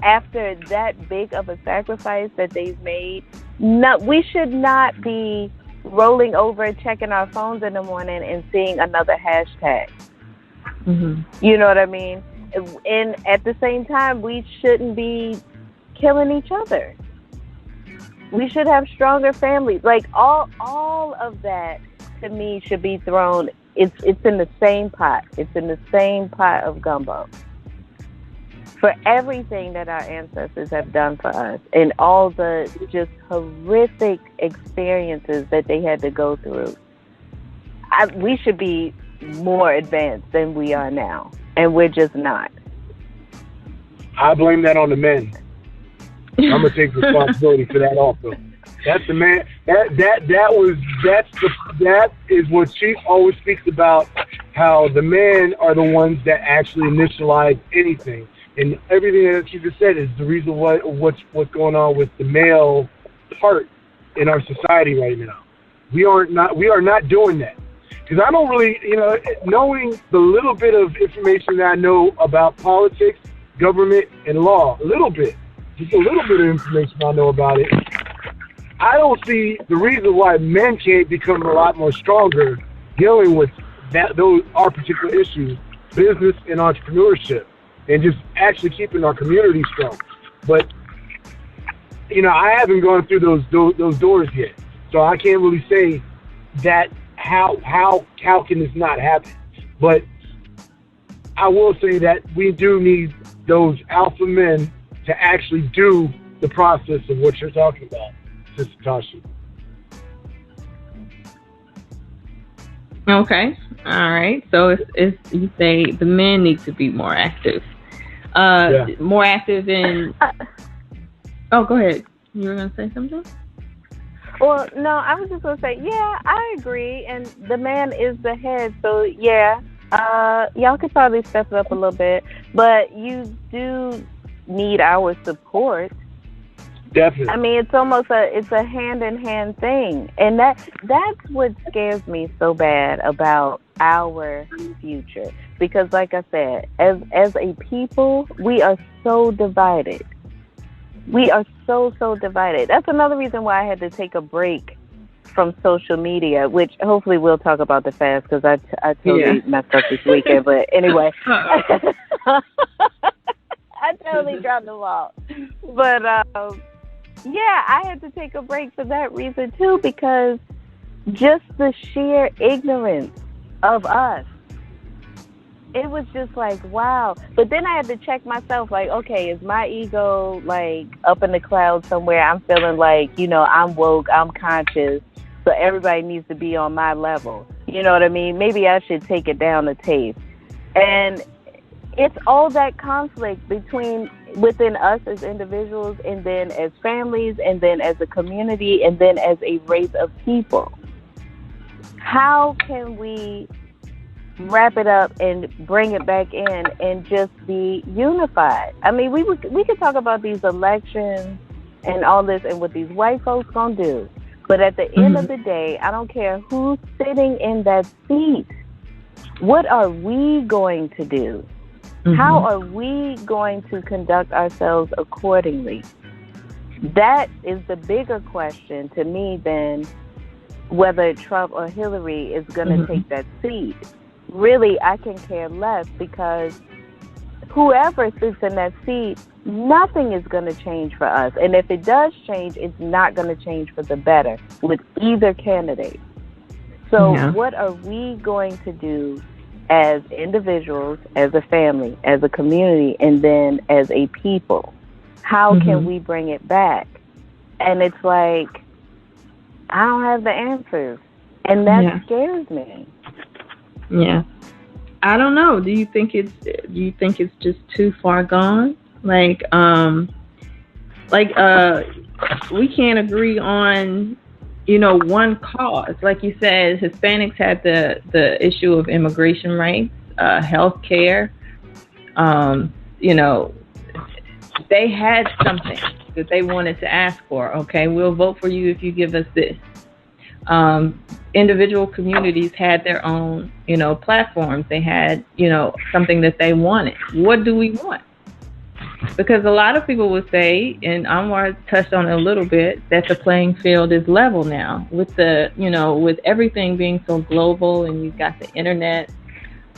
After that big of a sacrifice that they've made, we should not be rolling over, checking our phones in the morning and seeing another hashtag. Mm-hmm. You know what I mean? And at the same time, we shouldn't be killing each other. We should have stronger families. Like all of that, to me, should be thrown. It's in the same pot. It's in the same pot of gumbo. For everything that our ancestors have done for us, and all the just horrific experiences that they had to go through, we should be more advanced than we are now, and we're just not. I blame that on the men. I'm gonna take responsibility for that also. That's the man. That is what she always speaks about. How the men are the ones that actually initialize anything, and everything that she just said is the reason what's going on with the male part in our society right now. We are not doing that, because I don't really, knowing the little bit of information that I know about politics, government, and law, just a little bit of information I know about it. I don't see the reason why men can't become a lot more stronger dealing with our particular issues, business and entrepreneurship, and just actually keeping our community strong. But I haven't gone through those doors yet, so I can't really say that how can this not happen. But I will say that we do need those alpha men to actually do the process of what you're talking about, Sister Tasha. Okay. All right. So it's you say the men need to be more active. More active in. Oh, go ahead. You were gonna say something? Well, no, I was just gonna say, yeah, I agree, and the man is the head, so yeah, y'all could probably step it up a little bit, but you do need our support. Definitely. I mean, it's almost a hand-in-hand thing, and that's what scares me so bad about our future, because like I said, as a people, we are so divided. We are so divided. That's another reason why I had to take a break from social media, which hopefully we'll talk about the fast, because I totally messed up this weekend, but anyway. I totally dropped the ball. But, yeah, I had to take a break for that reason, too, because just the sheer ignorance of us, it was just like, wow. But then I had to check myself, like, okay, is my ego, like, up in the clouds somewhere? I'm feeling like, I'm woke, I'm conscious, so everybody needs to be on my level. You know what I mean? Maybe I should take it down a taste. And it's all that conflict between within us as individuals, and then as families, and then as a community, and then as a race of people. How can we wrap it up and bring it back in and just be unified? I mean, we could talk about these elections and all this and what these white folks gonna do, but at the end of the day, I don't care who's sitting in that seat. What are we going to do? How are we going to conduct ourselves accordingly? That is the bigger question to me than whether Trump or Hillary is going to take that seat. Really, I can care less, because whoever sits in that seat, nothing is going to change for us. And if it does change, it's not going to change for the better with either candidate. So what are we going to do as individuals, as a family, as a community, and then as a people? How can we bring it back? And it's like, I don't have the answers, and that scares me. Yeah, I don't know. Do you think it's just too far gone? Like we can't agree on, one cause. Like you said, Hispanics had the issue of immigration rights, health care. They had something that they wanted to ask for. Okay, we'll vote for you if you give us this. Individual communities had their own, platforms. They had, something that they wanted. What do we want? Because a lot of people would say, and Anwar touched on it a little bit, that the playing field is level now with the, with everything being so global, and you've got the internet.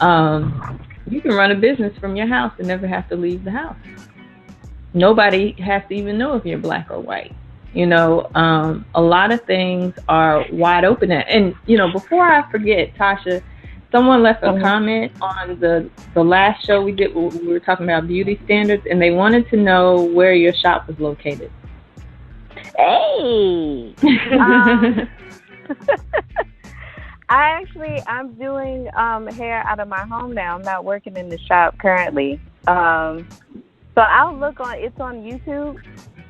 You can run a business from your house and never have to leave the house. Nobody has to even know if you're black or white. A lot of things are wide open. And, before I forget, Tasha, someone left a comment on the last show we did. We were talking about beauty standards, and they wanted to know where your shop was located. Hey! I'm doing hair out of my home now. I'm not working in the shop currently. So I'll look it's on YouTube.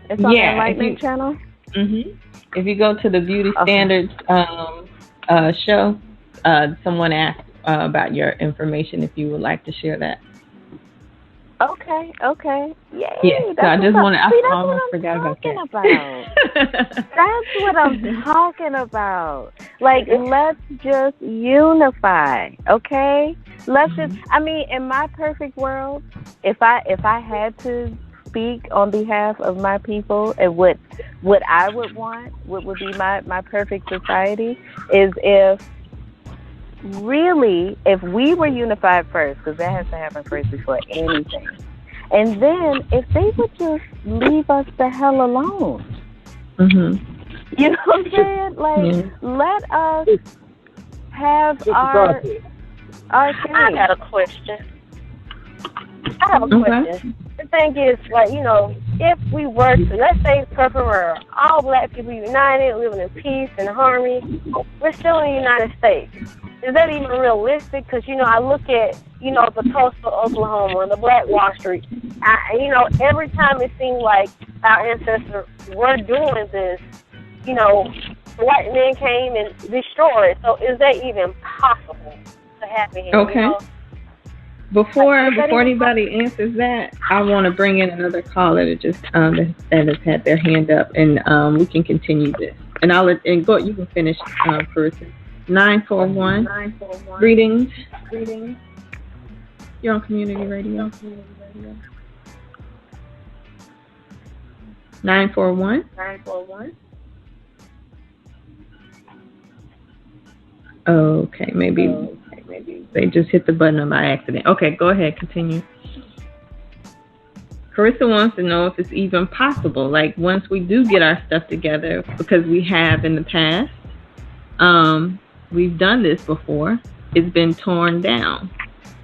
It's on the Enlightenment channel. If you go to the Beauty Standards show, someone asked about your information, if you would like to share that. Okay. Yay. Yeah, so I just want to, I almost forgot about that. That's what I'm talking about. Like, let's just unify, okay? Let's just, in my perfect world, if I had to speak on behalf of my people and what I would want, what would be my perfect society, is if we were unified first, because that has to happen first before anything. And then if they would just leave us the hell alone. You know what I'm saying? Like, let us have our thing. I got a question. I have a question. The thing is, if we were to, let's say, perfect world, all black people united, living in peace and harmony, we're still in the United States. Is that even realistic? Because, I look at, the Tulsa, Oklahoma, and the Black Wall Street. Every time it seemed like our ancestors were doing this, the white men came and destroyed. So is that even possible to happen here? Okay. Before anybody answers that, I want to bring in another caller that just that has had their hand up, and we can continue this. And you can finish, first. 941. Greetings. You're on Community Radio. 941. Okay, maybe they just hit the button by accident. Okay, go ahead, continue. Carissa wants to know if it's even possible, like, once we do get our stuff together, because we have in the past, we've done this before, it's been torn down,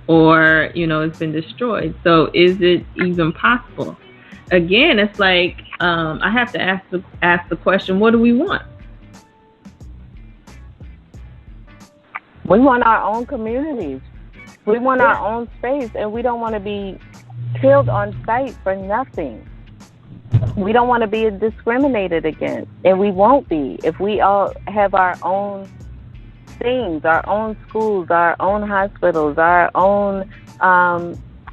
or, it's been destroyed. So is it even possible? Again, it's like, I have to ask the question, what do we want? We want our own communities. We want our own space, and we don't want to be killed on sight for nothing. We don't want to be discriminated against, and we won't be if we all have our own things, our own schools, our own hospitals, our own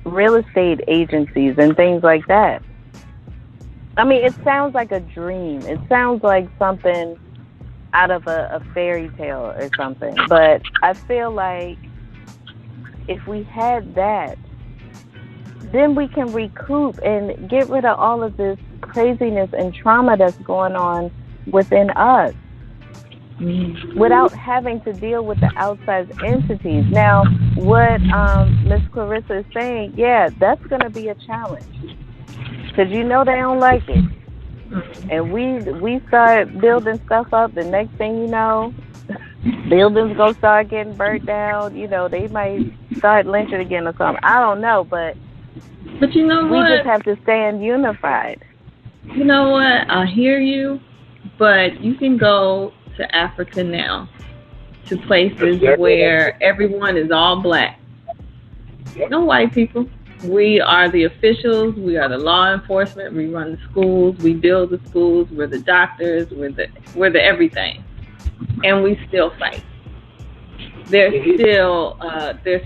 real estate agencies and things like that. I mean, it sounds like a dream. It sounds like something out of a fairy tale or something. But I feel like if we had that, then we can recoup and get rid of all of this craziness and trauma that's going on within us without having to deal with the outside entities. Now, what Miss Clarissa is saying, yeah, that's going to be a challenge because they don't like it. And we start building stuff up. The next thing you know, buildings gonna start getting burnt down. They might start lynching again or something. I don't know, but you know what? We just have to stand unified. You know what? I hear you, but you can go to Africa now, to places where everyone is all black. No white people. We are the officials. We are the law enforcement. We run the schools. We build the schools. We're the doctors. We're the everything, and we still fight. There's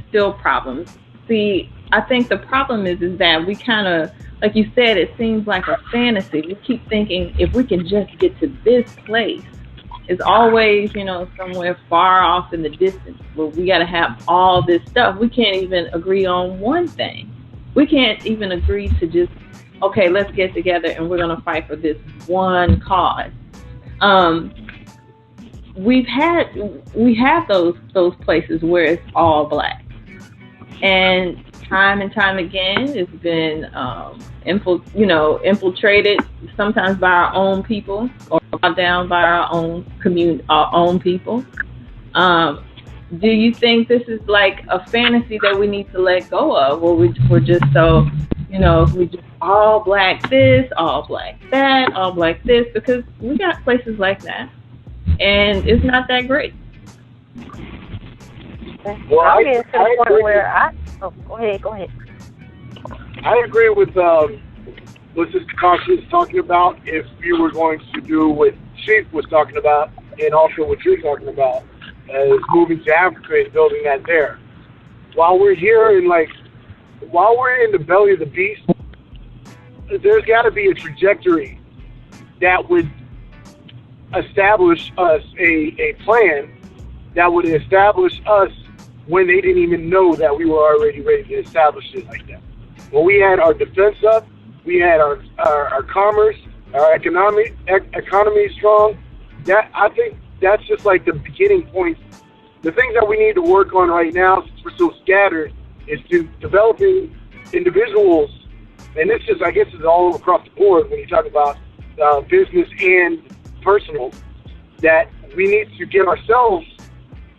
still problems. See, I think the problem is that we kind of, like you said, it seems like a fantasy. We keep thinking if we can just get to this place, it's always somewhere far off in the distance where we got to have all this stuff. We can't even agree on one thing. We can't even agree to just, okay, let's get together and we're going to fight for this one cause. We have those places where it's all black, and time again it's been infiltrated sometimes by our own people or brought down by our own community, our own people. Do you think this is like a fantasy that we need to let go of, or we're just so, we just all black this, all black that, all black this, because we got places like that, and it's not that great. Well, I'm getting to the point where go ahead. I agree with what Sister Kasha is talking about. If you were going to do what Chief was talking about, and also what you're talking about, as moving to Africa and building that there. While we're here while we're in the belly of the beast, there's got to be a trajectory that would establish us a plan that would establish us when they didn't even know that we were already ready to establish it like that. When we had our defense up, we had our commerce, our economy strong. That, I think, that's just like the beginning point. The things that we need to work on right now, since we're so scattered, is to developing individuals, and this is, I guess, is all across the board when you talk about business and personal, that we need to get ourselves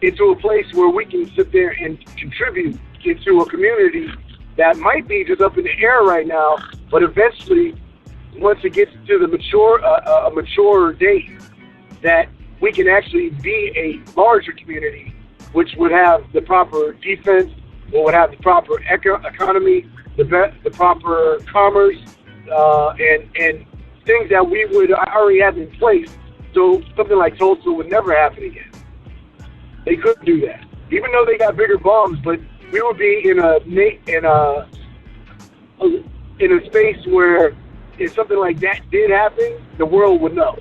into a place where we can sit there and contribute into a community that might be just up in the air right now, but eventually, once it gets to the mature date, that we can actually be a larger community, which would have the proper defense, or would have the proper economy, the proper commerce, and things that we would already have in place. So something like Tulsa would never happen again. They couldn't do that, even though they got bigger bombs. But we would be in a space where if something like that did happen, the world would know.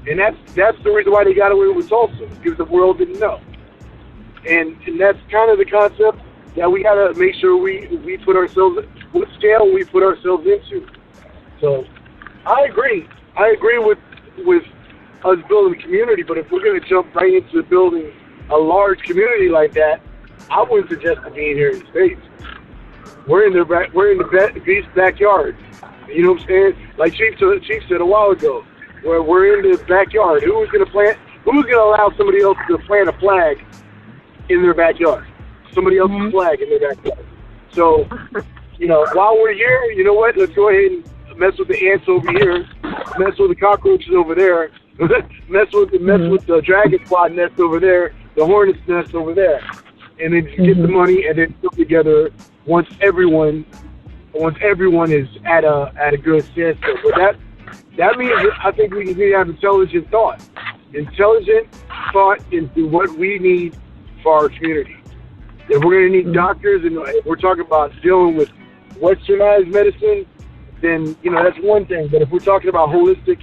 And that's the reason why they got away with Tulsa, because the world didn't know. And that's kind of the concept that we got to make sure we put ourselves, what scale we put ourselves into. So I agree with us building a community, but if we're going to jump right into building a large community like that, I wouldn't suggest it being here in the States. We're in the beast's backyard. You know what I'm saying? Like Chief said a while ago, where we're in the backyard. Who's going to allow somebody else to plant a flag in their backyard? Somebody else's flag in their backyard. So, while we're here, you know what? Let's go ahead and mess with the ants over here, mess with the cockroaches over there, mess with the dragonfly nest over there, the hornet's nest over there, and then get the money and then come together once everyone once everyone is at a good standstill. But that means that I think we need to have intelligent thought. Intelligent thought into what we need for our community. If we're going to need doctors, and if we're talking about dealing with westernized medicine, then that's one thing. But if we're talking about holistic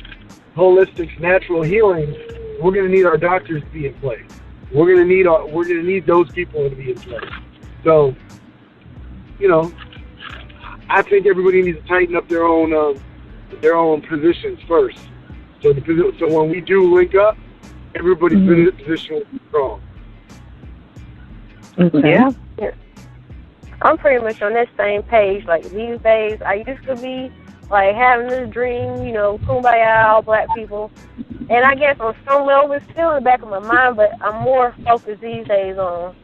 natural healing, we're going to need our doctors to be in place. We're going to need those people to be in place. So, I think everybody needs to tighten up their own positions first. So when we do link up, everybody's in a position to be strong. Okay. Yeah. I'm pretty much on that same page. Like these days, I used to be like having this dream, kumbaya, all black people. And I guess on some level it's still in the back of my mind, but I'm more focused these days on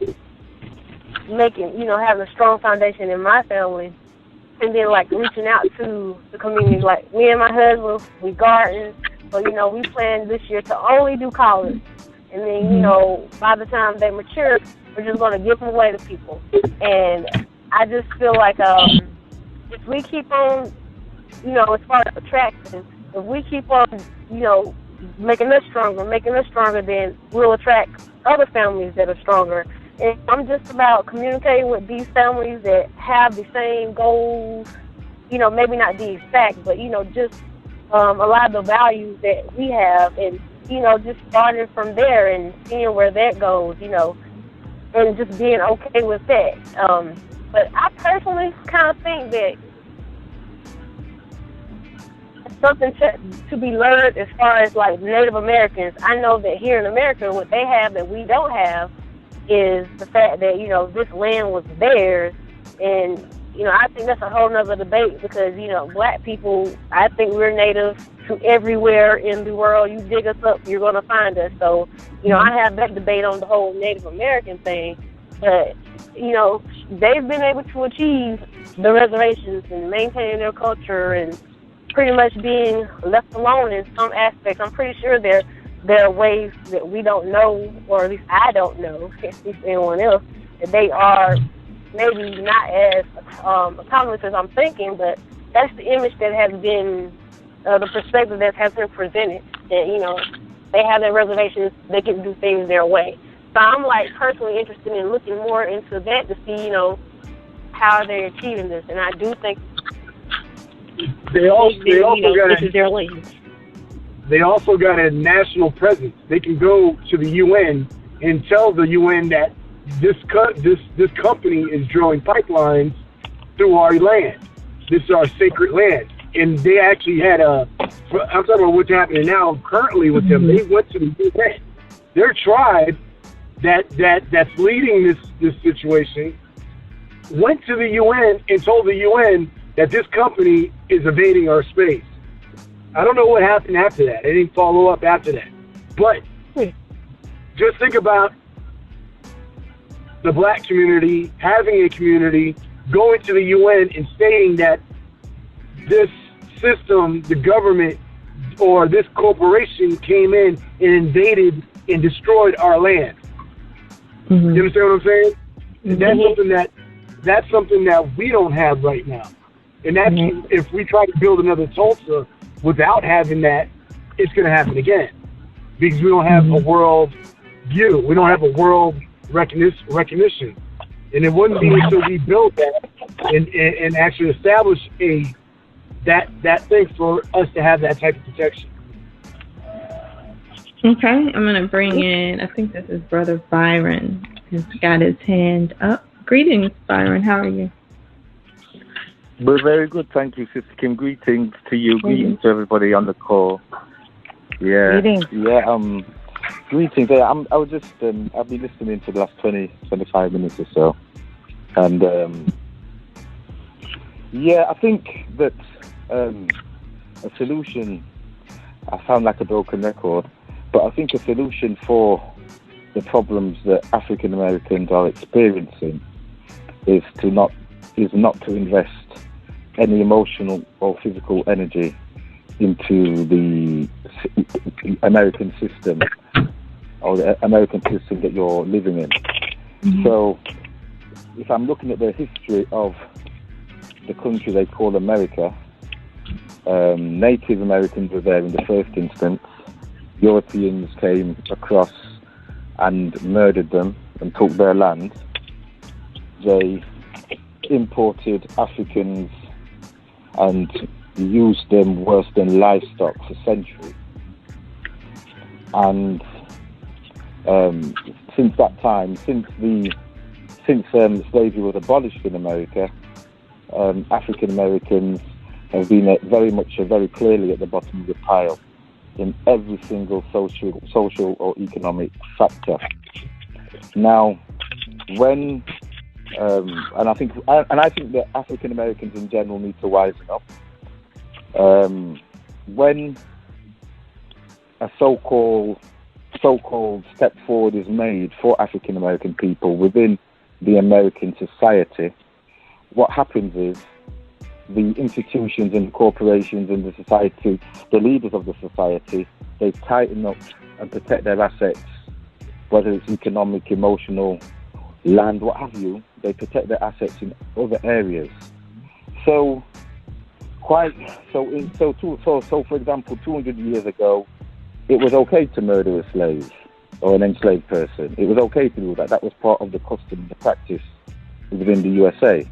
making, having a strong foundation in my family. And then like reaching out to the community. Like me and my husband, we garden. So, we plan this year to only do college. And then, by the time they mature, we're just going to give them away to people. And I just feel like if we keep on, as far as attraction, if we keep on, making us stronger, then we'll attract other families that are stronger. And I'm just about communicating with these families that have the same goals, maybe not the exact, but, just a lot of the values that we have, and, just starting from there and seeing where that goes, and just being okay with that. But I personally kind of think that something to be learned as far as like Native Americans. I know that here in America, what they have that we don't have is the fact that, this land was theirs. And, I think that's a whole nother debate because, black people, I think we're native to everywhere in the world. You dig us up, you're going to find us. So, I have that debate on the whole Native American thing. But, they've been able to achieve the reservations and maintaining their culture and pretty much being left alone in some aspects. I'm pretty sure there are ways that we don't know, or at least I don't know, can't speak for anyone else, that they are maybe not as accomplished as I'm thinking, but that's the image that has been, the perspective that has been presented, that, they have their reservations, they can do things their way. So I'm, personally interested in looking more into that to see, how they're achieving this. And I do think they also got this is their lane. They also got a national presence. They can go to the UN and tell the UN that this company is drilling pipelines through our land. This is our sacred land. And they actually had I'm talking about what's happening now currently with them. They went to the UN. Their tribe that's leading this situation went to the UN and told the UN that this company is invading our space. I don't know what happened after that. They didn't follow up after that. But just think about the black community having a community, going to the UN and stating that this system, the government, or this corporation came in and invaded and destroyed our land. You understand what I'm saying? And that's something that we don't have right now. And that's if we try to build another Tulsa without having that, it's going to happen again, because we don't have a world view. We don't have a world recognition. And it wouldn't be until we build that and actually establish that thing for us to have that type of protection. Okay, I'm going to bring in, I think this is Brother Byron, who's got his hand up. Greetings, Byron. How are you? We're very good, thank you, Sister Kim. Greetings to you. Greetings to everybody on the call. Yeah. Greetings. Yeah. Greetings. I was just I've been listening to the last 25 minutes or so, and I think that a solution. I sound like a broken record, but I think a solution for the problems that African Americans are experiencing is not to invest any emotional or physical energy into the American system or the American system that you're living in. So if I'm looking at the history of the country they call America. Native Americans were there in the first instance. Europeans came across and murdered them and took their land. They imported Africans and used them worse than livestock for centuries. And since that time, since slavery was abolished in America, African Americans have been very clearly at the bottom of the pile in every single social or economic factor. Now, when I think that African Americans in general need to wisen up. When a so-called step forward is made for African American people within the American society, what happens is the institutions and corporations in the society, the leaders of the society, they tighten up and protect their assets, whether it's economic, emotional, land, what have you. They protect their assets in other areas. So, for example, 200 years ago, it was okay to murder a slave or an enslaved person. It was okay to do that. That was part of the custom, the practice within the USA.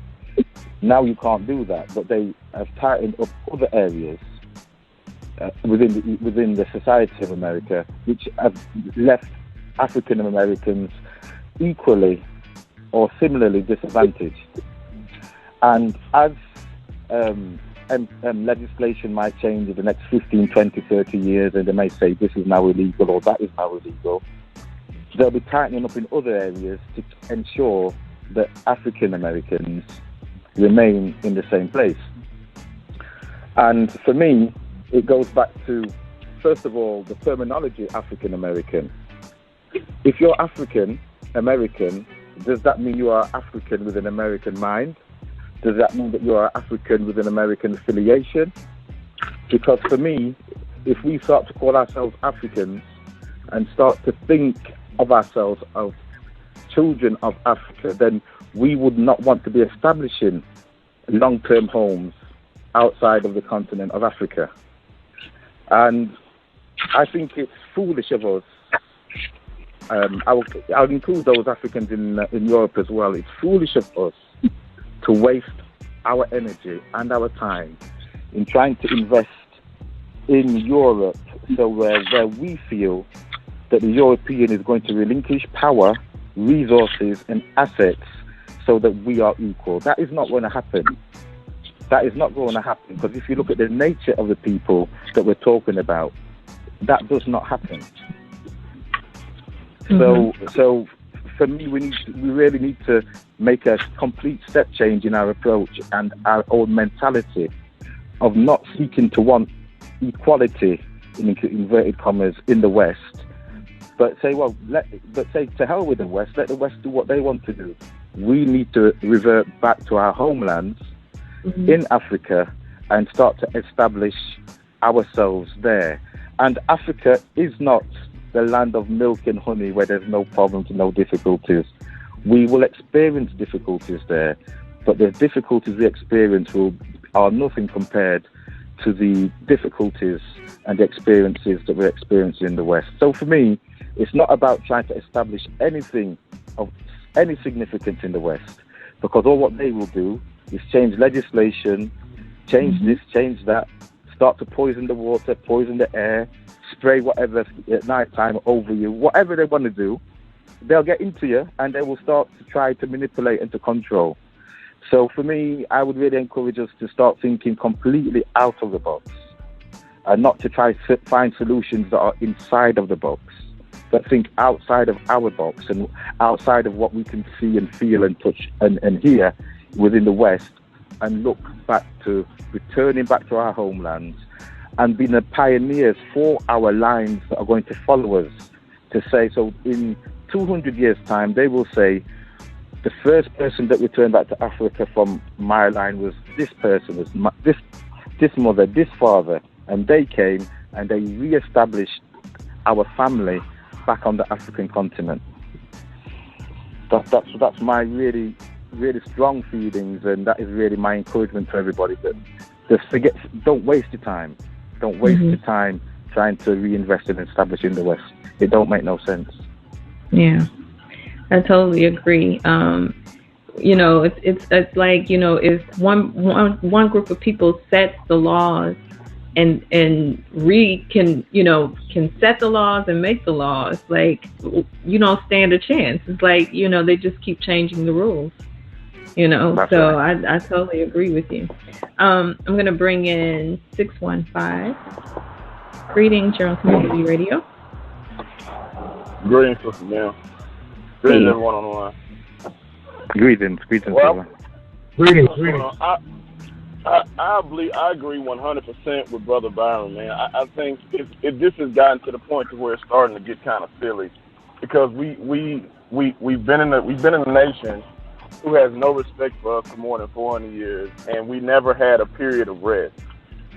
Now you can't do that, but they have tightened up other areas within the society of America, which have left African Americans equally or similarly disadvantaged. And as legislation might change in the next 15, 20, 30 years, and they may say this is now illegal or that is now illegal, they'll be tightening up in other areas to ensure that African Americans remain in the same place. And for me, it goes back to, first of all, the terminology African American. If you're African American, does that mean you are African with an American mind? Does that mean that you are African with an American affiliation? Because for me, if we start to call ourselves Africans and start to think of ourselves as children of Africa, then we would not want to be establishing long-term homes outside of the continent of Africa. And I think it's foolish of us. I'll include those Africans in Europe as well. It's foolish of us to waste our energy and our time in trying to invest in Europe, so where we feel that the European is going to relinquish power, resources and assets so that we are equal. That is not going to happen. That is not going to happen, because if you look at the nature of the people that we're talking about, that does not happen. Mm-hmm. So for me, we really need to make a complete step change in our approach and our own mentality of not seeking to want equality, in inverted commas, in the West, but say to hell with the West, let the West do what they want to do. We need to revert back to our homelands in Africa and start to establish ourselves there. And Africa is not the land of milk and honey where there's no problems and no difficulties. We will experience difficulties there, but the difficulties we experience are nothing compared to the difficulties and the experiences that we're experiencing in the West. So for me, it's not about trying to establish anything of any significance in the West, because all what they will do is change legislation, change this, change that, start to poison the water, poison the air, spray whatever at night time over you. Whatever they want to do, they'll get into you and they will start to try to manipulate and to control. So for me, I would really encourage us to start thinking completely out of the box and not to try to find solutions that are inside of the box, but think outside of our box and outside of what we can see and feel and touch and hear within the West, and look back to returning back to our homelands and being the pioneers for our lines that are going to follow us, to say, so in 200 years' time, they will say, the first person that returned back to Africa from my line was this person, was this mother, this father, and they came and they re-established our family back on the African continent. That's my really really strong feelings, and that is really my encouragement to everybody that just forget, don't waste your time. Don't waste your time trying to reinvest and establish in the West. It don't make no sense. Yeah, I totally agree. It's like, if one group of people sets the laws and can set the laws and make the laws, like, you don't stand a chance. It's like, they just keep changing the rules. That's So right. I totally agree with you. I'm going to bring in 615. Greetings, you're on Community Radio. Greetings, Sister Mel. Greetings, everyone on the line. Greetings, well, Greetings. I agree 100% with Brother Byron, man. I think if this has gotten to the point to where it's starting to get kind of silly, because we've been in a nation who has no respect for us for more than 400 years, and we never had a period of rest.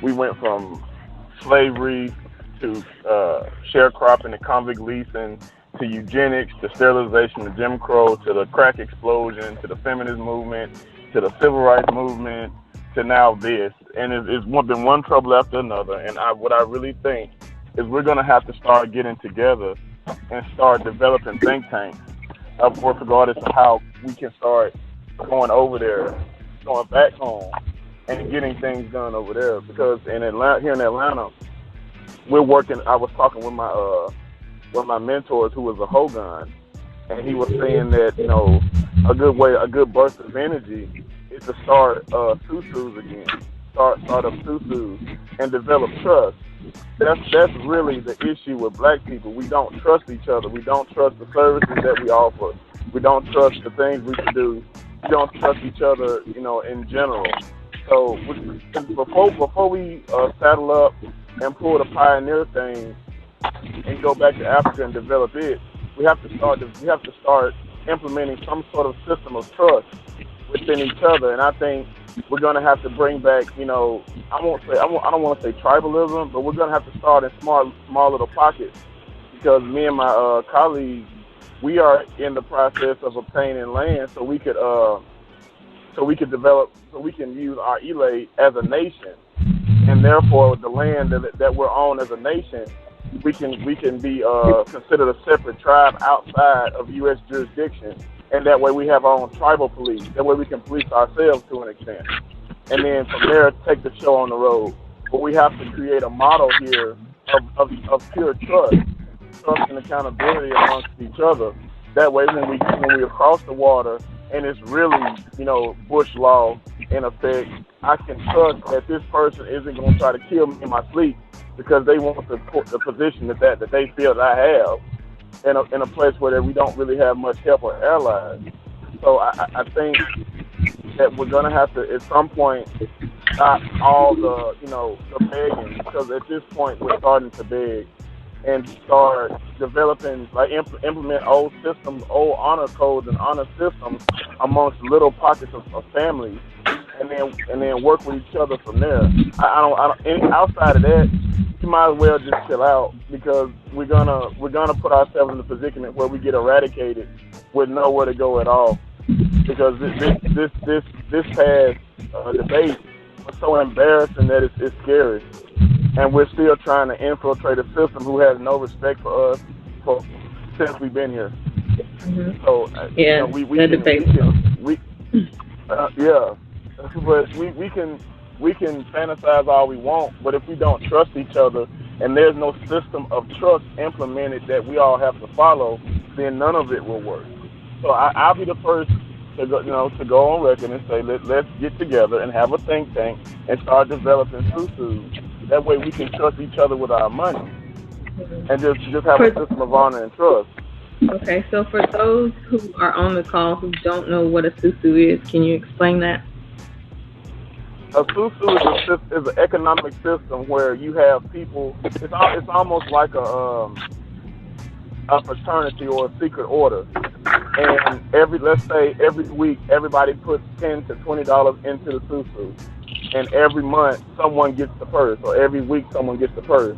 We went from slavery to sharecropping and convict leasing, to eugenics, to sterilization, to Jim Crow, to the crack explosion, to the feminist movement, to the civil rights movement, to now this. And it's been one trouble after another. And what I really think is we're going to have to start getting together and start developing think tanks with regardless of how we can start going over there, going back home, and getting things done over there. Because here in Atlanta, we're working. I was talking with one of my mentors who was a Hogan, and he was saying that a good burst of energy is to start susus again, start up susus and develop trust. That's really the issue with black people. We don't trust each other. We don't trust the services that we offer. We don't trust the things we produce. We don't trust each other, in general. So before we saddle up and pull the pioneer thing and go back to Africa and develop it, we have to start implementing some sort of system of trust within each other. And I think we're going to have to bring back, I don't want to say tribalism, but we're going to have to start in small little pockets, because me and my colleagues, we are in the process of obtaining land so we can use our elay as a nation, and therefore the land that we're on as a nation, we can be considered a separate tribe outside of U.S. jurisdiction, and that way we have our own tribal police. That way we can police ourselves to an extent, and then from there take the show on the road. But we have to create a model here of pure trust and accountability amongst each other. That way, when we cross the water and it's really, bush law in effect, I can trust that this person isn't going to try to kill me in my sleep because they want the position that they feel that I have in a place where we don't really have much help or allies. So I think that we're going to have to, at some point, stop all the begging, because at this point we're starting to beg, and start developing, like implement old systems, old honor codes and honor systems amongst little pockets of families, and then work with each other from there. Outside of that, you might as well just chill out, because we're gonna put ourselves in a predicament where we get eradicated with nowhere to go at all. Because this past debate was so embarrassing that it's scary. And we're still trying to infiltrate a system who has no respect for us since we've been here. Mm-hmm. So we can fantasize all we want, but if we don't trust each other and there's no system of trust implemented that we all have to follow, then none of it will work. So I'll be the first to go on record and say let's get together and have a think tank and start developing susus. That way we can trust each other with our money, and just have a system of honor and trust. Okay, so for those who are on the call who don't know what a susu is, can you explain that? A susu is an economic system where you have people. It's almost like a fraternity or a secret order. And every week, everybody puts $10 to $20 into the susu. And every month, someone gets the purse, or every week, someone gets the purse.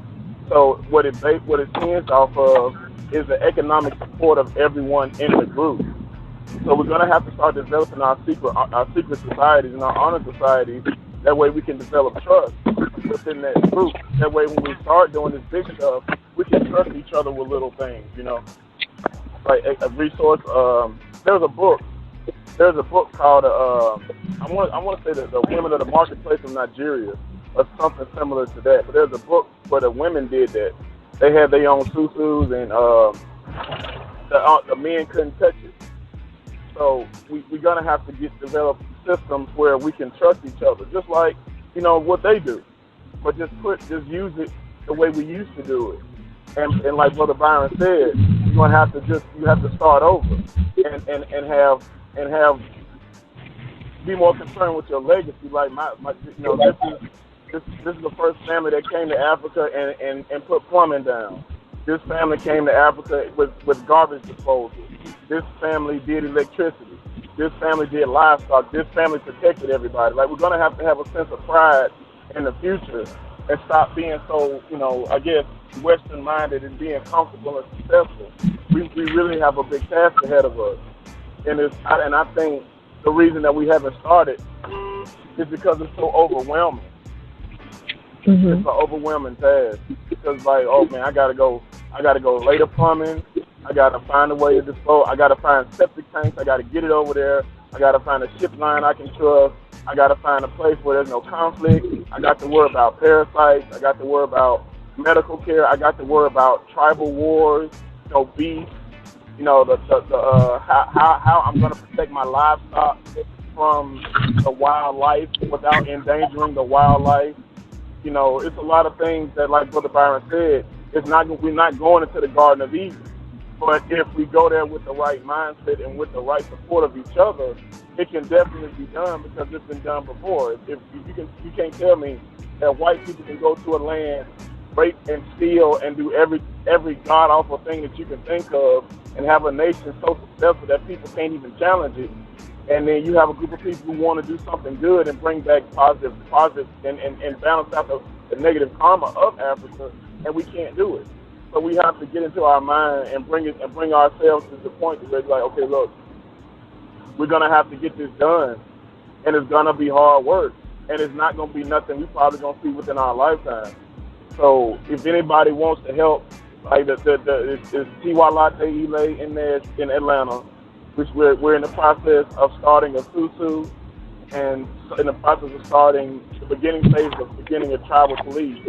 So what it tends off of is the economic support of everyone in the group. So we're gonna have to start developing our secret societies and our honor societies. That way we can develop trust within that group. That way when we start doing this big stuff, we can trust each other with little things. Like a resource. There's a book. There's a book called I want to say the Women of the Marketplace of Nigeria or something similar to that. But there's a book where the women did that. They had their own susus and the men couldn't touch it. So we're gonna have to develop systems where we can trust each other, just like what they do, but just use it the way we used to do it. And like Brother Byron said, you have to start over and have be more concerned with your legacy. Like this is the first family that came to Africa and put plumbing down. This family came to Africa with garbage disposal. This family did electricity. This family did livestock. This family protected everybody. Like, we're going to have a sense of pride in the future and stop being so, I guess, Western-minded and being comfortable and successful. We really have a big task ahead of us. And I think the reason that we haven't started is because it's so overwhelming. Mm-hmm. It's an overwhelming task. Because, like, oh, man, I gotta go lay the plumbing. I gotta find a way to dispose. I gotta find septic tanks. I gotta get it over there. I gotta find a ship line I can trust. I gotta find a place where there's no conflict. I got to worry about parasites. I got to worry about medical care. I got to worry about tribal wars. Beef. How I'm gonna protect my livestock from the wildlife without endangering the wildlife. It's a lot of things that, like Brother Byron said, we're not going into the Garden of Eden. But if we go there with the right mindset and with the right support of each other, it can definitely be done because it's been done before. If you can't tell me that white people can go to a land, rape and steal and do every god awful thing that you can think of, and have a nation so successful that people can't even challenge it. And then you have a group of people who want to do something good and bring back positive and balance out the negative karma of Africa, and we can't do it. So we have to get into our mind and bring ourselves to the point where it's like, okay, look, we're gonna have to get this done, and it's gonna be hard work, and it's not gonna be nothing we probably gonna see within our lifetime. So if anybody wants to help, like it's Tiwa Latte Ile in there in Atlanta, which we're in the process of starting a susu, and in the process of starting the beginning phase of beginning a tribal police.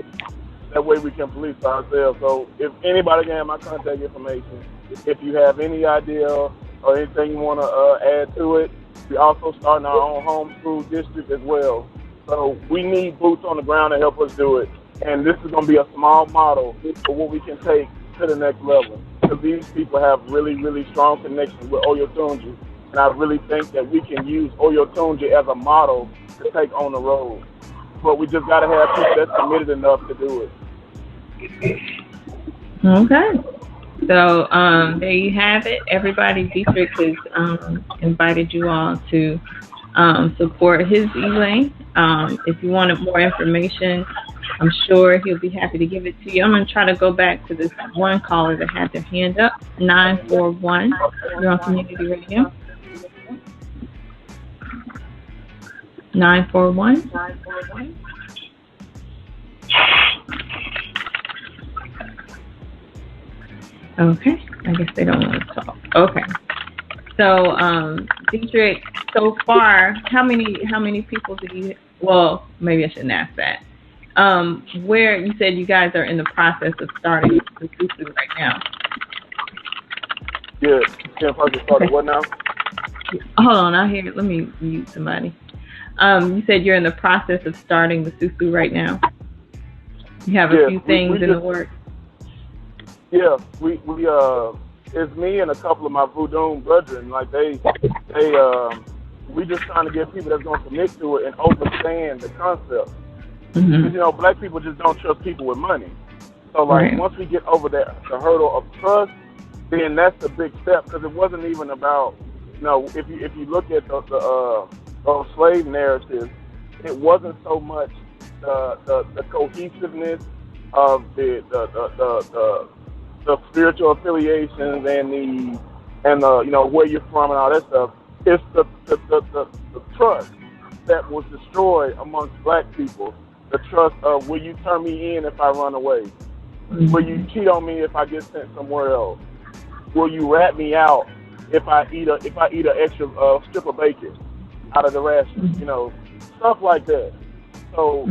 That way we can police ourselves. So if anybody can have my contact information, if you have any idea or anything you want to add to it, we also starting our own homeschool district as well. So we need boots on the ground to help us do it. And this is going to be a small model for what we can take to the next level. Because these people have really, really strong connections with Oyotunji. And I really think that we can use Oyotunji as a model to take on the road. But we just got to have people that's committed enough to do it. Okay. So there you have it. Everybody, Dietrich has invited you all to support his Elaine. If you wanted more information, I'm sure he'll be happy to give it to you. I'm going to try to go back to this one caller that had their hand up, 941. You're on Community Radio. 941. Okay, I guess they don't want to talk. Okay, so Dietrich, so far, how many people did you? Well, maybe I shouldn't ask that. Where you said you guys are in the process of starting the susu right now? Yeah, started what now? Hold on, let me mute somebody. You said you're in the process of starting the susu right now. You have a few things in the works. Yeah, we it's me and a couple of my voodoo brethren. Like we just trying to get people that's gonna commit to it and understand the concept. Mm-hmm. Because black people just don't trust people with money. So once we get over the hurdle of trust, then that's the big step. Because it wasn't even about if you look at those slave narratives, it wasn't so much the cohesiveness of the spiritual affiliations and and where you're from and all that stuff. It's the trust that was destroyed amongst black people. The trust of, will you turn me in if I run away? Will you cheat on me if I get sent somewhere else? Will you rat me out if I eat an extra strip of bacon out of the ration? Stuff like that. So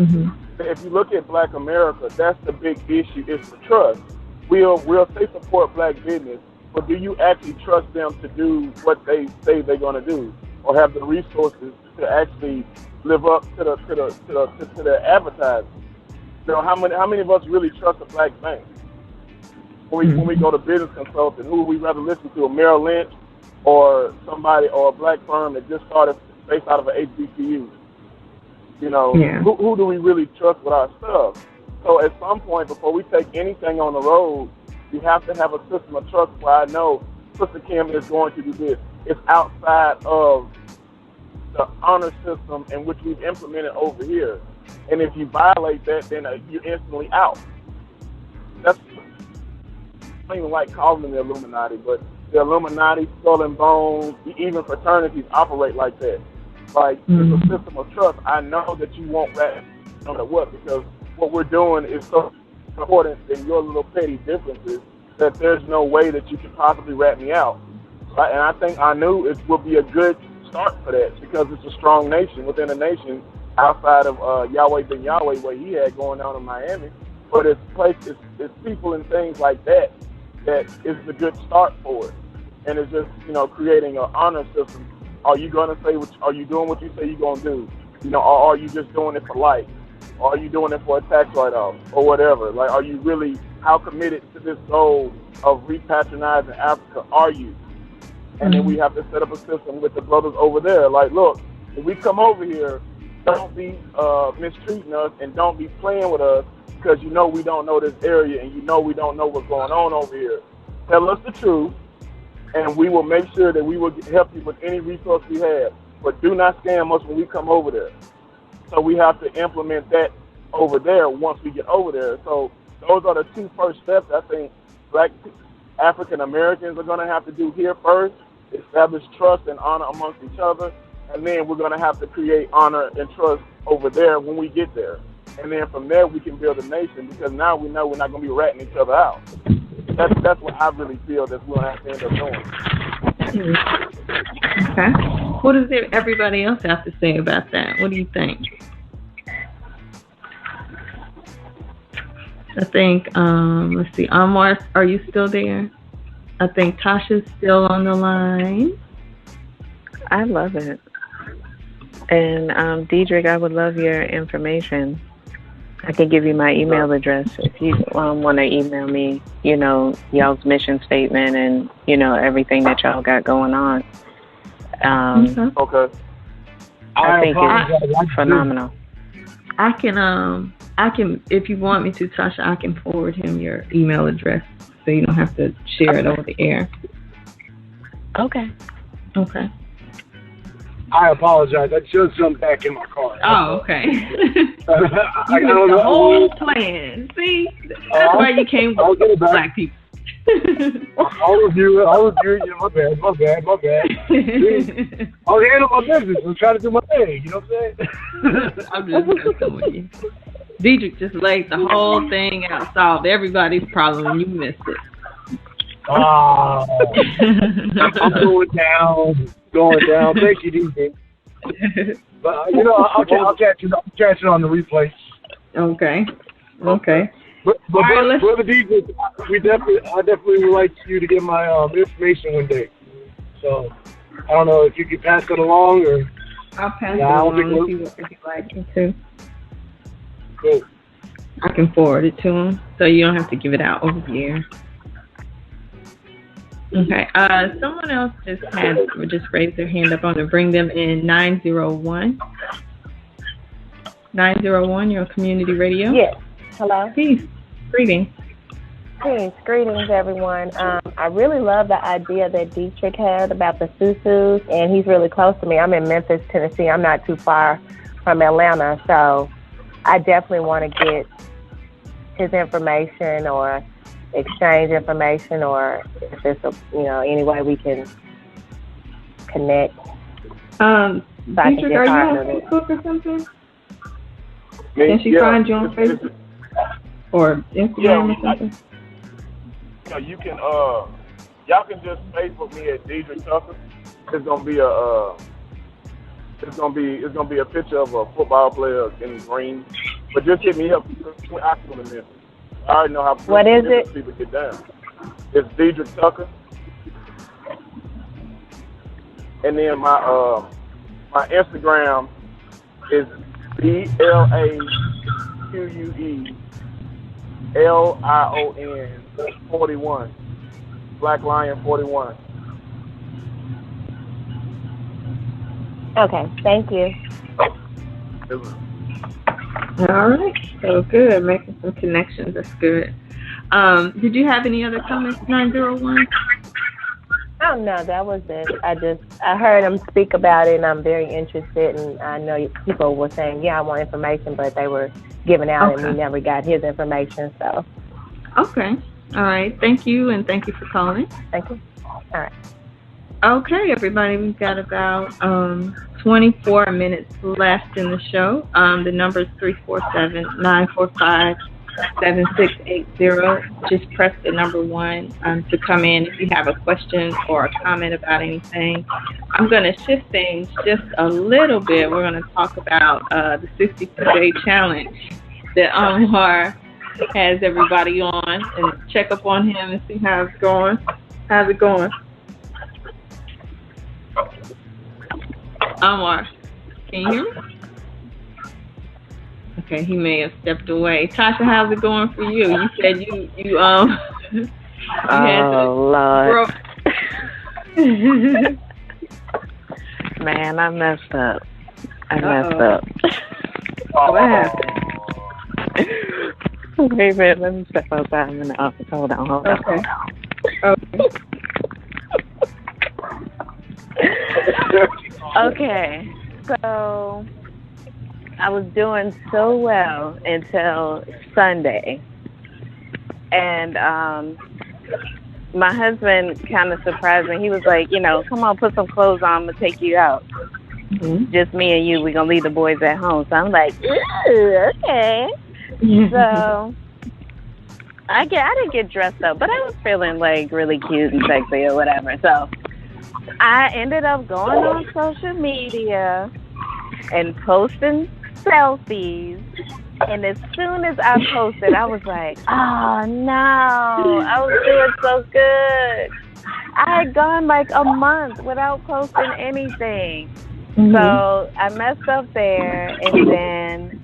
if you look at Black America, that's the big issue, is the trust. We'll say support black business, but do you actually trust them to do what they say they're going to do, or have the resources to actually live up to the advertising? How many of us really trust a black bank? When we go to business consulting, who would we rather listen to, a Merrill Lynch or somebody, or a black firm that just started based out of an HBCU? Who do we really trust with our stuff? So at some point, before we take anything on the road, you have to have a system of trust where I know Sister Kim is going to do this. It's outside of the honor system in which we've implemented over here. And if you violate that, then you're instantly out. I don't even like calling them the Illuminati, but the Illuminati, Skull and Bones, even fraternities operate like that. Like, it's a system of trust. I know that you won't rat no matter what, because what we're doing is so important in your little petty differences that there's no way that you could possibly rat me out. Right? And I think Anu will be a good start for that, because it's a strong nation within a nation outside of Yahweh Ben Yahweh, what he had going on in Miami. But it's places, it's people and things like that is a good start for it. And it's just, creating an honor system. Are you going to say, are you doing what you say you're going to do? Or are you just doing it for likes? Or are you doing it for a tax write-off or whatever? Like, are you really, how committed to this goal of repatronizing Africa are you? And then we have to set up a system with the brothers over there. Like, look, if we come over here, don't be mistreating us and don't be playing with us, because we don't know this area and we don't know what's going on over here. Tell us the truth, and we will make sure that we will help you with any resource we have. But do not scam us when we come over there. So we have to implement that over there once we get over there. So those are the two first steps I think Black African Americans are going to have to do here first, establish trust and honor amongst each other, and then we're going to have to create honor and trust over there when we get there. And then from there we can build a nation, because now we know we're not going to be ratting each other out. That's what I really feel that we're going to have to end up doing. Okay. What does everybody else have to say about that? What do you think? I think, let's see, Anwar, are you still there? I think Tasha's still on the line. I love it. And Diedrich, I would love your information. I can give you my email address if you want to email me, y'all's mission statement and, everything that y'all got going on. Okay. I think it's phenomenal. I can, if you want me to, Tasha, I can forward him your email address so you don't have to share it over the air. Okay. I apologize. I just jumped back in my car. Oh, okay. You missed the whole plan. See? That's why you came with black people. I'll review it. My bad. I'll handle my business. I'm trying to do my thing. You know what I'm saying? I'm just messing with you. Diedrich just laid the whole thing out, solved everybody's problem, and you missed it. I'm going down. Thank you, DJ. But I'll catch it on the replay. Okay. But brother DJ, I definitely would like you to get my information one day. So I don't know if you could pass it along, or I'll pass it along if you'd like me to. Cool. I can forward it to him, so you don't have to give it out over the air. Okay. Someone else just raised their hand up. I'm going to bring them in. 901. 901, you're on Community Radio. Yes. Hello. Peace. Greetings. Peace. Greetings, everyone. I really love the idea that Diedrich had about the Susus, and he's really close to me. I'm in Memphis, Tennessee. I'm not too far from Atlanta, so I definitely want to get his information or exchange information, or if there's any way we can connect. Dietrich, are you on Facebook or something? Can she find you on Facebook or Instagram or something? Yeah, you can. Y'all can just Facebook me at Dietrich Tucker. It's gonna be a picture of a football player in green. But just hit me up. I already know how people get down. It's Dietrich Tucker. And then my Instagram is BLAQUELION 41. Black Lion 41. Okay, thank you. All right, so good. Making some connections. That's good. Did you have any other comments, 901? Oh no, that was it. I heard him speak about it, and I'm very interested. And I know people were saying, "Yeah, I want information," but they were giving out, and we never got his information. So. Okay. All right. Thank you, and thank you for calling. Thank you. All right. Okay, everybody, we've got about 24 minutes left in the show. The number is 347-945-7680. Just press the number 1 to come in if you have a question or a comment about anything. I'm going to shift things just a little bit. We're going to talk about the 62-day challenge that Omar has everybody on, and check up on him and see how it's going. How's it going? Omar, can you hear me? Okay, he may have stepped away. Tasha, how's it going for you? You said you had Lord. Man, I messed up. What happened? Wait a minute, let me step outside. I'm in the office. Hold on. Okay. Okay, so I was doing so well until Sunday, and my husband kind of surprised me. He was like, come on, put some clothes on. I'm gonna take you out. Mm-hmm. Just me and you. We're gonna leave the boys at home. So I'm like, ooh, okay. So I didn't get dressed up, but I was feeling like really cute and sexy or whatever. So I ended up going on social media and posting selfies. And as soon as I posted, I was like, oh no, I was doing so good. I had gone like a month without posting anything. Mm-hmm. So I messed up there, and then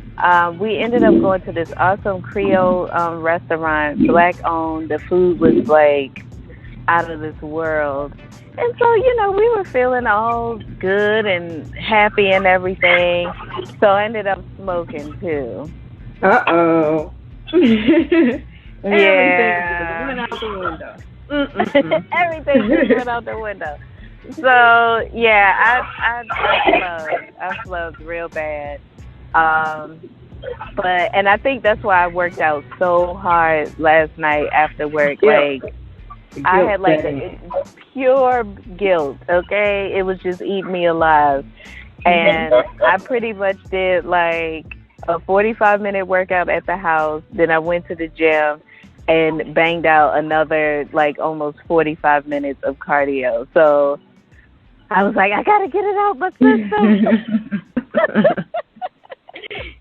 we ended up going to this awesome Creole restaurant, Black owned. The food was like out of this world. And so, we were feeling all good and happy and everything. So I ended up smoking too. Uh-oh. Yeah. Everything just went out the window. Everything just went out the window. So, yeah, I flubbed real bad. And I think that's why I worked out so hard last night after work. Yeah. Like, I had like pure guilt, okay? It was just eating me alive. And I pretty much did like a 45-minute workout at the house. Then I went to the gym and banged out another like almost 45 minutes of cardio. So I was like, I got to get it out my system.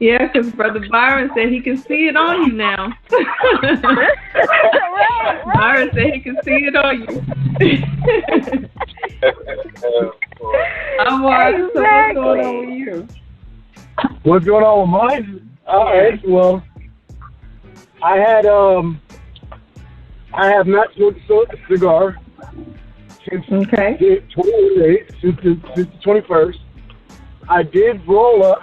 Yeah, because Brother Byron said he can see it on you now. Right. Byron said he can see it on you. Exactly. So what's going on with you? What's going on with mine? All right, well, I have not smoked a cigar since the 21st. I did roll up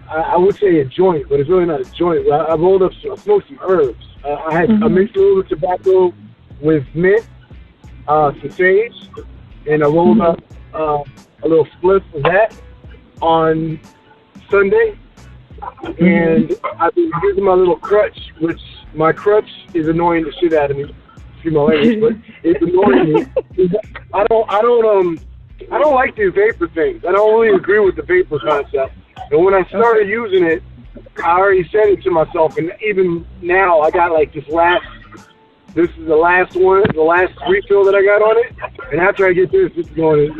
I would say a joint, but it's really not a joint. I rolled up, I smoked some herbs. I mixed a little bit of tobacco with mint, some sage, and I rolled up a little spliff of that on Sunday. And I've been using my little crutch, which my crutch is annoying the shit out of me. Excuse my language, but it's annoying me. I don't like these vapor things. I don't really agree with the vapor concept. And when I started using it, I already said it to myself, and even now I got like this is the last one, the last refill that I got on it. And after I get this is done.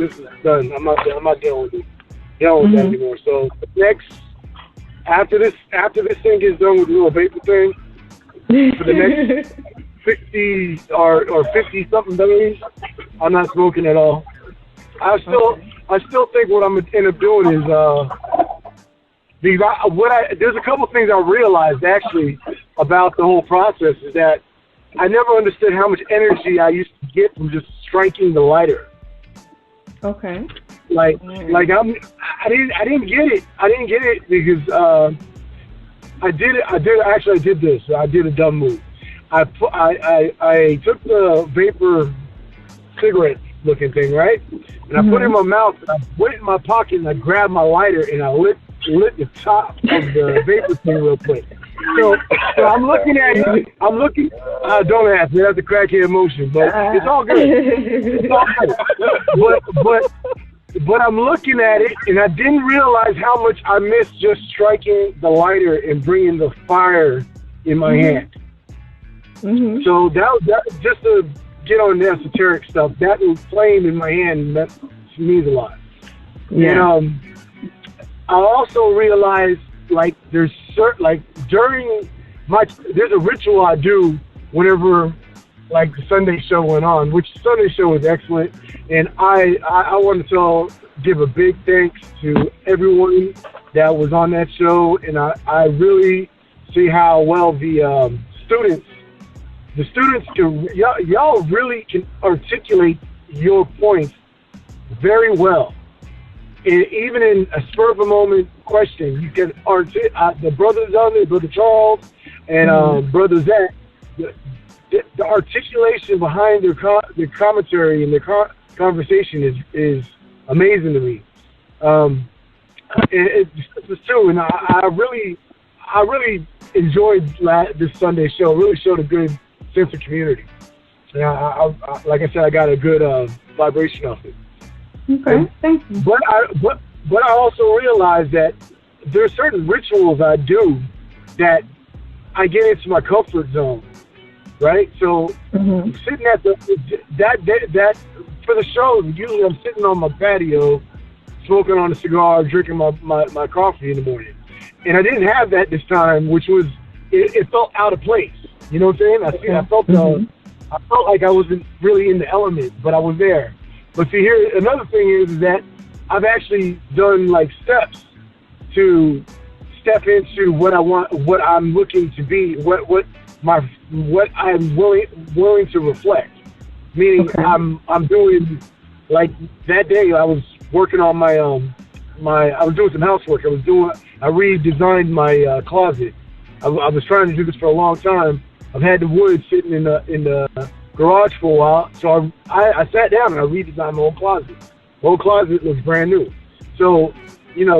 I'm not dealing with it. Dealing with that anymore. So next, after this thing gets done with the little vapor thing, for the next 60 or 50 something days, I'm not smoking at all. I still think what I'm gonna end up doing is there's a couple things I realized actually about the whole process is that I never understood how much energy I used to get from just striking the lighter. Okay. I didn't get it. I didn't get it because I did this. I did a dumb move. I took the vapor cigarette looking thing, right? And I put it in my mouth, and I went in my pocket, and I grabbed my lighter, and I lit the top of the vapor thing real quick. So I'm looking at it. Don't ask me. That's a crackhead motion, but it's all good. It's all good. But I'm looking at it, and I didn't realize how much I missed just striking the lighter and bringing the fire in my hand. So that just to get on the esoteric stuff, that flame in my hand means a lot. Yeah. And I also realized there's a ritual I do whenever the Sunday show went on, which Sunday show was excellent, and I want to give a big thanks to everyone that was on that show, and I really see how well the students y'all really can articulate your points very well. And even in a spur of a moment question, you can the brothers on there, Brother Charles and Brother Zach, the articulation behind their commentary and their conversation is amazing to me. It's true, and I really enjoyed this Sunday show. It really showed a good sense of community. And I like I said, I got a good vibration off it. Okay, thank you. But I also realized that there are certain rituals I do that I get into my comfort zone, right? So sitting at that for the show, usually I'm sitting on my patio, smoking on a cigar, drinking my coffee in the morning, and I didn't have that this time, which was it felt out of place. You know what I'm saying? I felt like I wasn't really in the element, but I was there. But see, here another thing is that I've actually done steps to step into what I want, what I'm looking to be, what I'm willing to reflect. Meaning, I'm doing that day. I was working on I was doing some housework. I redesigned my closet. I was trying to do this for a long time. I've had the wood sitting in the garage for a while, so I sat down and I redesigned my whole closet. The whole closet looks brand new. So,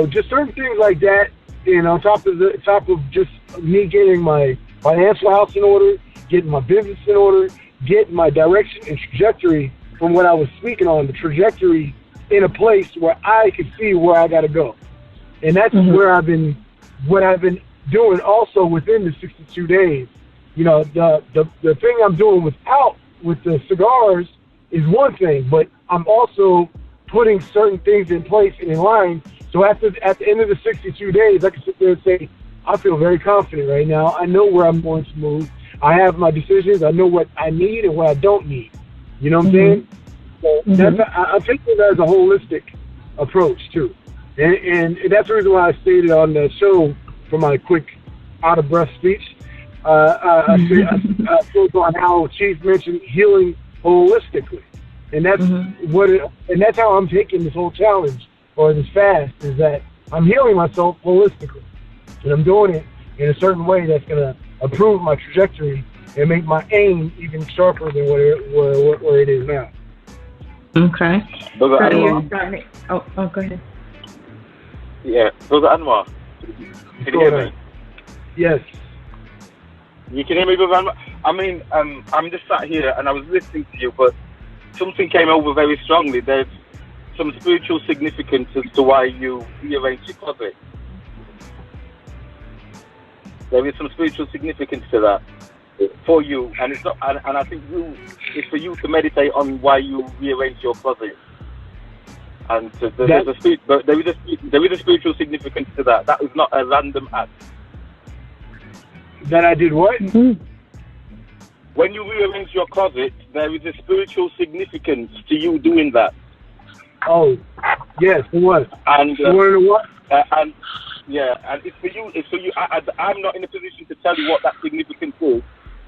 just certain things like that, and on top of just me getting my financial house in order, getting my business in order, getting my direction and trajectory from what I was speaking on, the trajectory in a place where I could see where I got to go. And that's what I've been doing also within the 62 days. The thing I'm doing with the cigars is one thing, but I'm also putting certain things in place and in line. So at the end of the 62 days, I can sit there and say, I feel very confident right now. I know where I'm going to move. I have my decisions. I know what I need and what I don't need. You know what I'm saying? So I'm taking that as a holistic approach too. And that's the reason why I stated on the show for my quick out-of-breath speech, I spoke on how Chief mentioned healing holistically. And that's how I'm taking this whole challenge or this fast, is that I'm healing myself holistically. And I'm doing it in a certain way that's going to improve my trajectory and make my aim even sharper than where it is now. Okay. Brother Anwar. Oh, go ahead. Yeah, Brother Anwar. Can you hear me? Yes. You can hear me, brother? I mean, I'm just sat here and I was listening to you, but something came over very strongly. There's some spiritual significance as to why you rearrange your closet. There is some spiritual significance to that for you, and it's not. And I think it's for you to meditate on why you rearrange your closet. And there is a spiritual significance to that. That is not a random act. That I did what? Mm-hmm. When you rearrange your closet, there is a spiritual significance to you doing that. Oh, yes, it was. And what? And it's for you. It's for you. I'm not in a position to tell you what that significance is,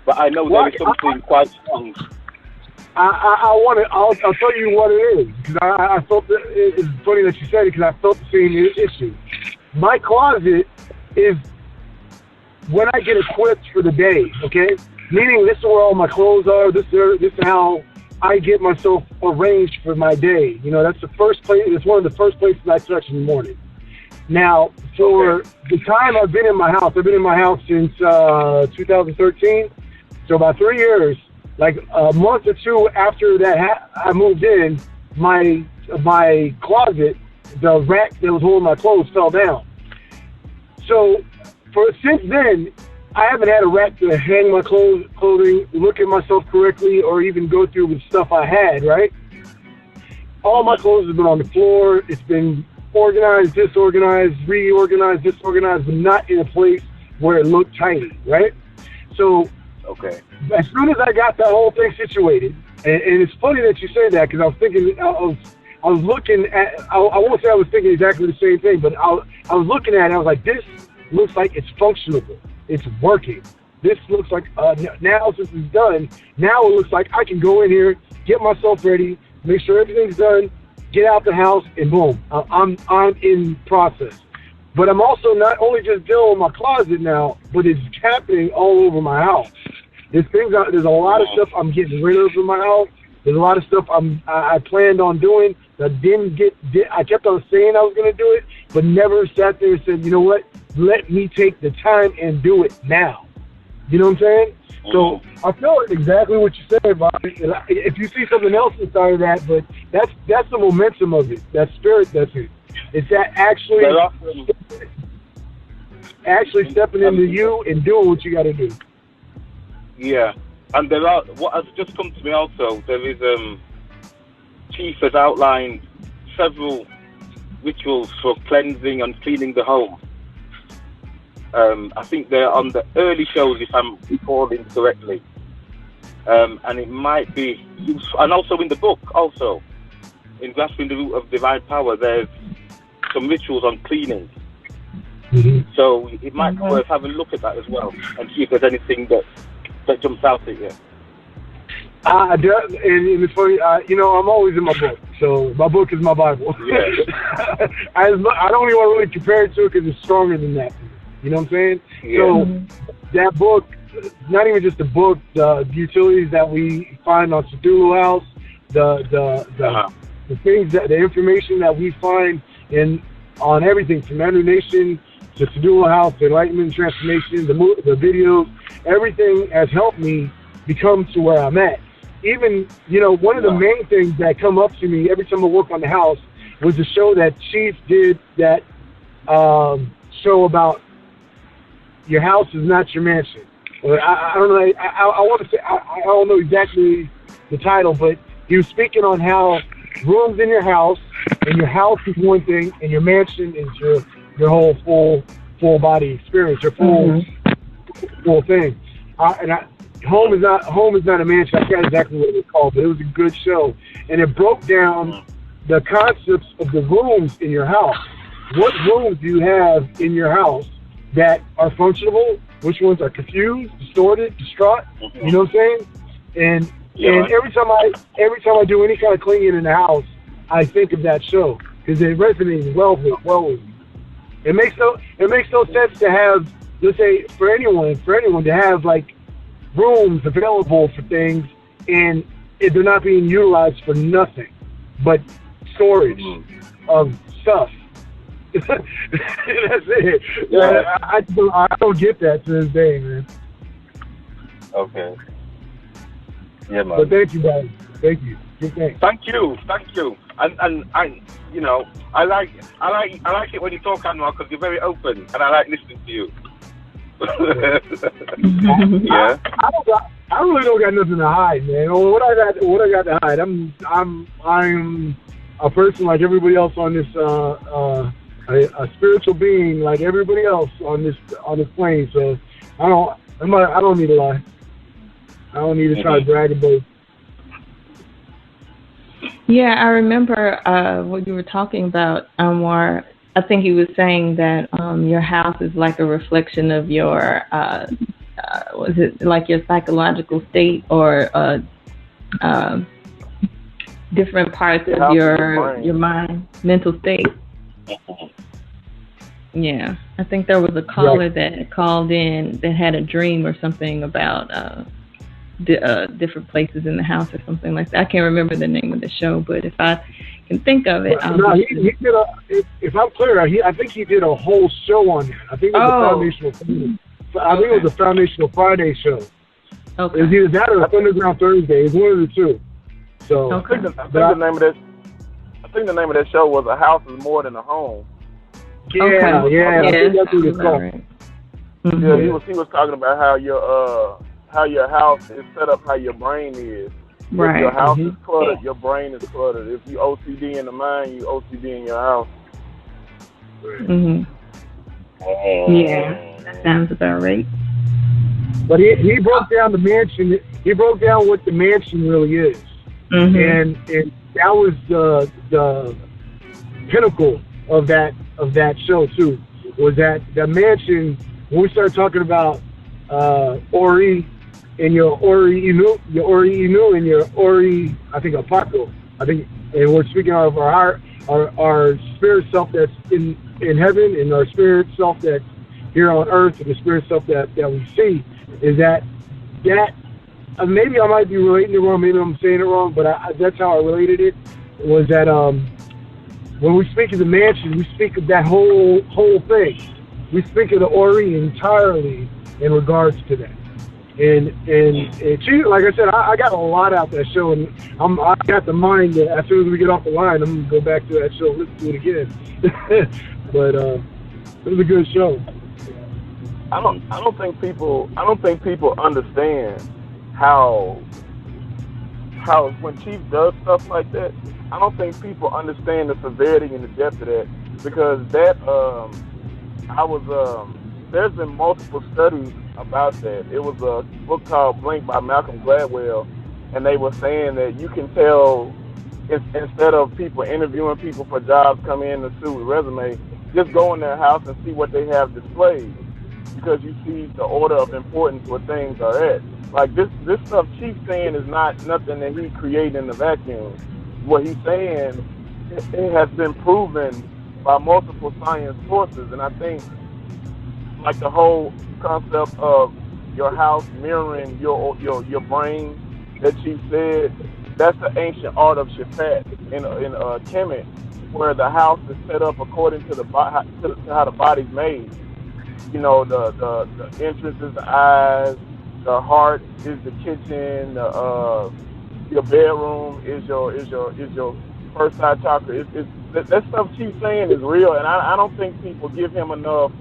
but I know there is something quite strong. I'll tell you what it is, because I felt that it's funny that you said it, because I felt the same issue. My closet is when I get equipped for the day, okay? Meaning this is where all my clothes are, this is how I get myself arranged for my day. You know, that's the first place, it's one of the first places I touch in the morning. Now, for the time I've been in my house since 2013, so about 3 years. Like a month or two after that, I moved in. My closet, the rack that was holding my clothes, fell down. So since then, I haven't had a rack to hang my clothing, look at myself correctly, or even go through the stuff I had. Right? All my clothes have been on the floor. It's been organized, disorganized, reorganized, disorganized, but not in a place where it looked tidy. Right? So. Okay. As soon as I got that whole thing situated, and it's funny that you say that, because I was thinking, I was looking at, I won't say I was thinking exactly the same thing, but I was looking at it, I was like, this looks like it's functional. It's working. This looks like, now since it's done, now it looks like I can go in here, get myself ready, make sure everything's done, get out the house, and boom, I'm in process. But I'm also not only just dealing with my closet now, but it's happening all over my house. There's a lot of stuff I'm getting rid of in my house. There's a lot of stuff I planned on doing that didn't get. I kept on saying I was going to do it, but never sat there and said, you know what? Let me take the time and do it now. You know what I'm saying? So I feel exactly what you said, Bobby. If you see something else inside of that, but that's the momentum of it. That spirit, that's it. It's that actually stepping into you and doing what you got to do. Yeah, and what has just come to me also, there is, Chief has outlined several rituals for cleansing and cleaning the home. I think they're on the early shows, if I'm recalling correctly. And it might be useful, and also in the book, also, in Grasping the Root of Divine Power, there's some rituals on cleaning. Mm-hmm. So it might be worth having a look at that as well, and see if there's anything that jumps out at you. And it's funny, I'm always in my book, so my book is my Bible. Yeah. I don't even want to really compare it to it because it's stronger than that. You know what I'm saying? Yeah. So that book, not even just the book, the utilities that we find on Sadulu House, the things the information that we find on everything from Andrew Nation to Sadulu House, the Enlightenment Transformation, the videos, everything has helped me become to where I'm at. Even, one of the main things that come up to me every time I work on the house was the show that Chief did, that show about your house is not your mansion. I don't know. I want to say, I don't know exactly the title, but he was speaking on how rooms in your house, and your house is one thing, and your mansion is your whole full body experience, your full thing. Home is not a mansion. I forgot exactly what it was called, but it was a good show, and it broke down the concepts of the rooms in your house. What rooms do you have in your house that are functional? Which ones are confused, distorted, distraught? You know what I'm saying? And every time I do any kind of cleaning in the house, I think of that show because it resonates well with me. It makes no sense to have, let's say, for anyone to have like rooms available for things and they're not being utilized for nothing but storage of stuff. That's it. Yeah. I don't get that to this day, man. Okay. Yeah, man. But thank you, guys. Thank you. Good thing. Thank you. And I, you know, I like it when you talk, Anwar, because you're very open, and I like listening to you. Yeah. I really don't got nothing to hide, man. What I got to hide? I'm a person like everybody else on this, a spiritual being like everybody else on this plane. So I don't need to lie. I don't need to try to brag about it. Yeah, I remember what you were talking about, Anwar. I think he was saying that your house is like a reflection of your, was it like your psychological state or different parts of your mind, mental state? Yeah, I think there was a caller that called in that had a dream or something about different places in the house or something like that. I can't remember the name of the show, but if I can think of it, he did if I'm clear, I think he did a whole show on that. I think it was a Foundational Friday show. Okay. It was either that or a Underground Thursday. It's one of the two. So I think the name of that show was "A House Is More Than a Home." Yeah. I think that's what it's called. Right. Yeah, he was talking about how your house is set up, how your brain is. Right. If your house is cluttered, your brain is cluttered. If you OCD in the mind, you OCD in your house. Yeah, that sounds about right. But he broke down the mansion. He broke down what the mansion really is, and that was the pinnacle of that show too. Was that the mansion? When we started talking about Ori and your Ori Inu and your Ori, I think Apako. And we're speaking of our spirit self that's in heaven and our spirit self that's here on earth and the spirit self that we see. Is that maybe I might be relating it wrong, maybe I'm saying it wrong, but that's how I related it. Was that when we speak of the mansion, we speak of that whole thing. We speak of the Ori entirely in regards to that. And she, like I said, I got a lot out that show, and I got the mind that as soon as we get off the line, I'm gonna go back to that show, listen to it again. But it was a good show. I don't think people understand how when Chief does stuff like that. I don't think people understand the severity and the depth of that, because that there's been multiple studies about that. It was a book called Blink by Malcolm Gladwell, and they were saying that you can tell, instead of people interviewing people for jobs, come in and see with resume, just go in their house and see what they have displayed, because you see the order of importance where things are at. Like this stuff Chief's saying is not nothing that he created in the vacuum. What he's saying, it has been proven by multiple science sources, and I think like the whole concept of your house mirroring your brain that Chief said, that's the ancient art of Shaphat in Kemet, where the house is set up according to how the body's made. You know, the entrance is the eyes, the heart is the kitchen, your bedroom is your first eye chakra. That stuff Chief's saying is real, and I don't think people give him enough.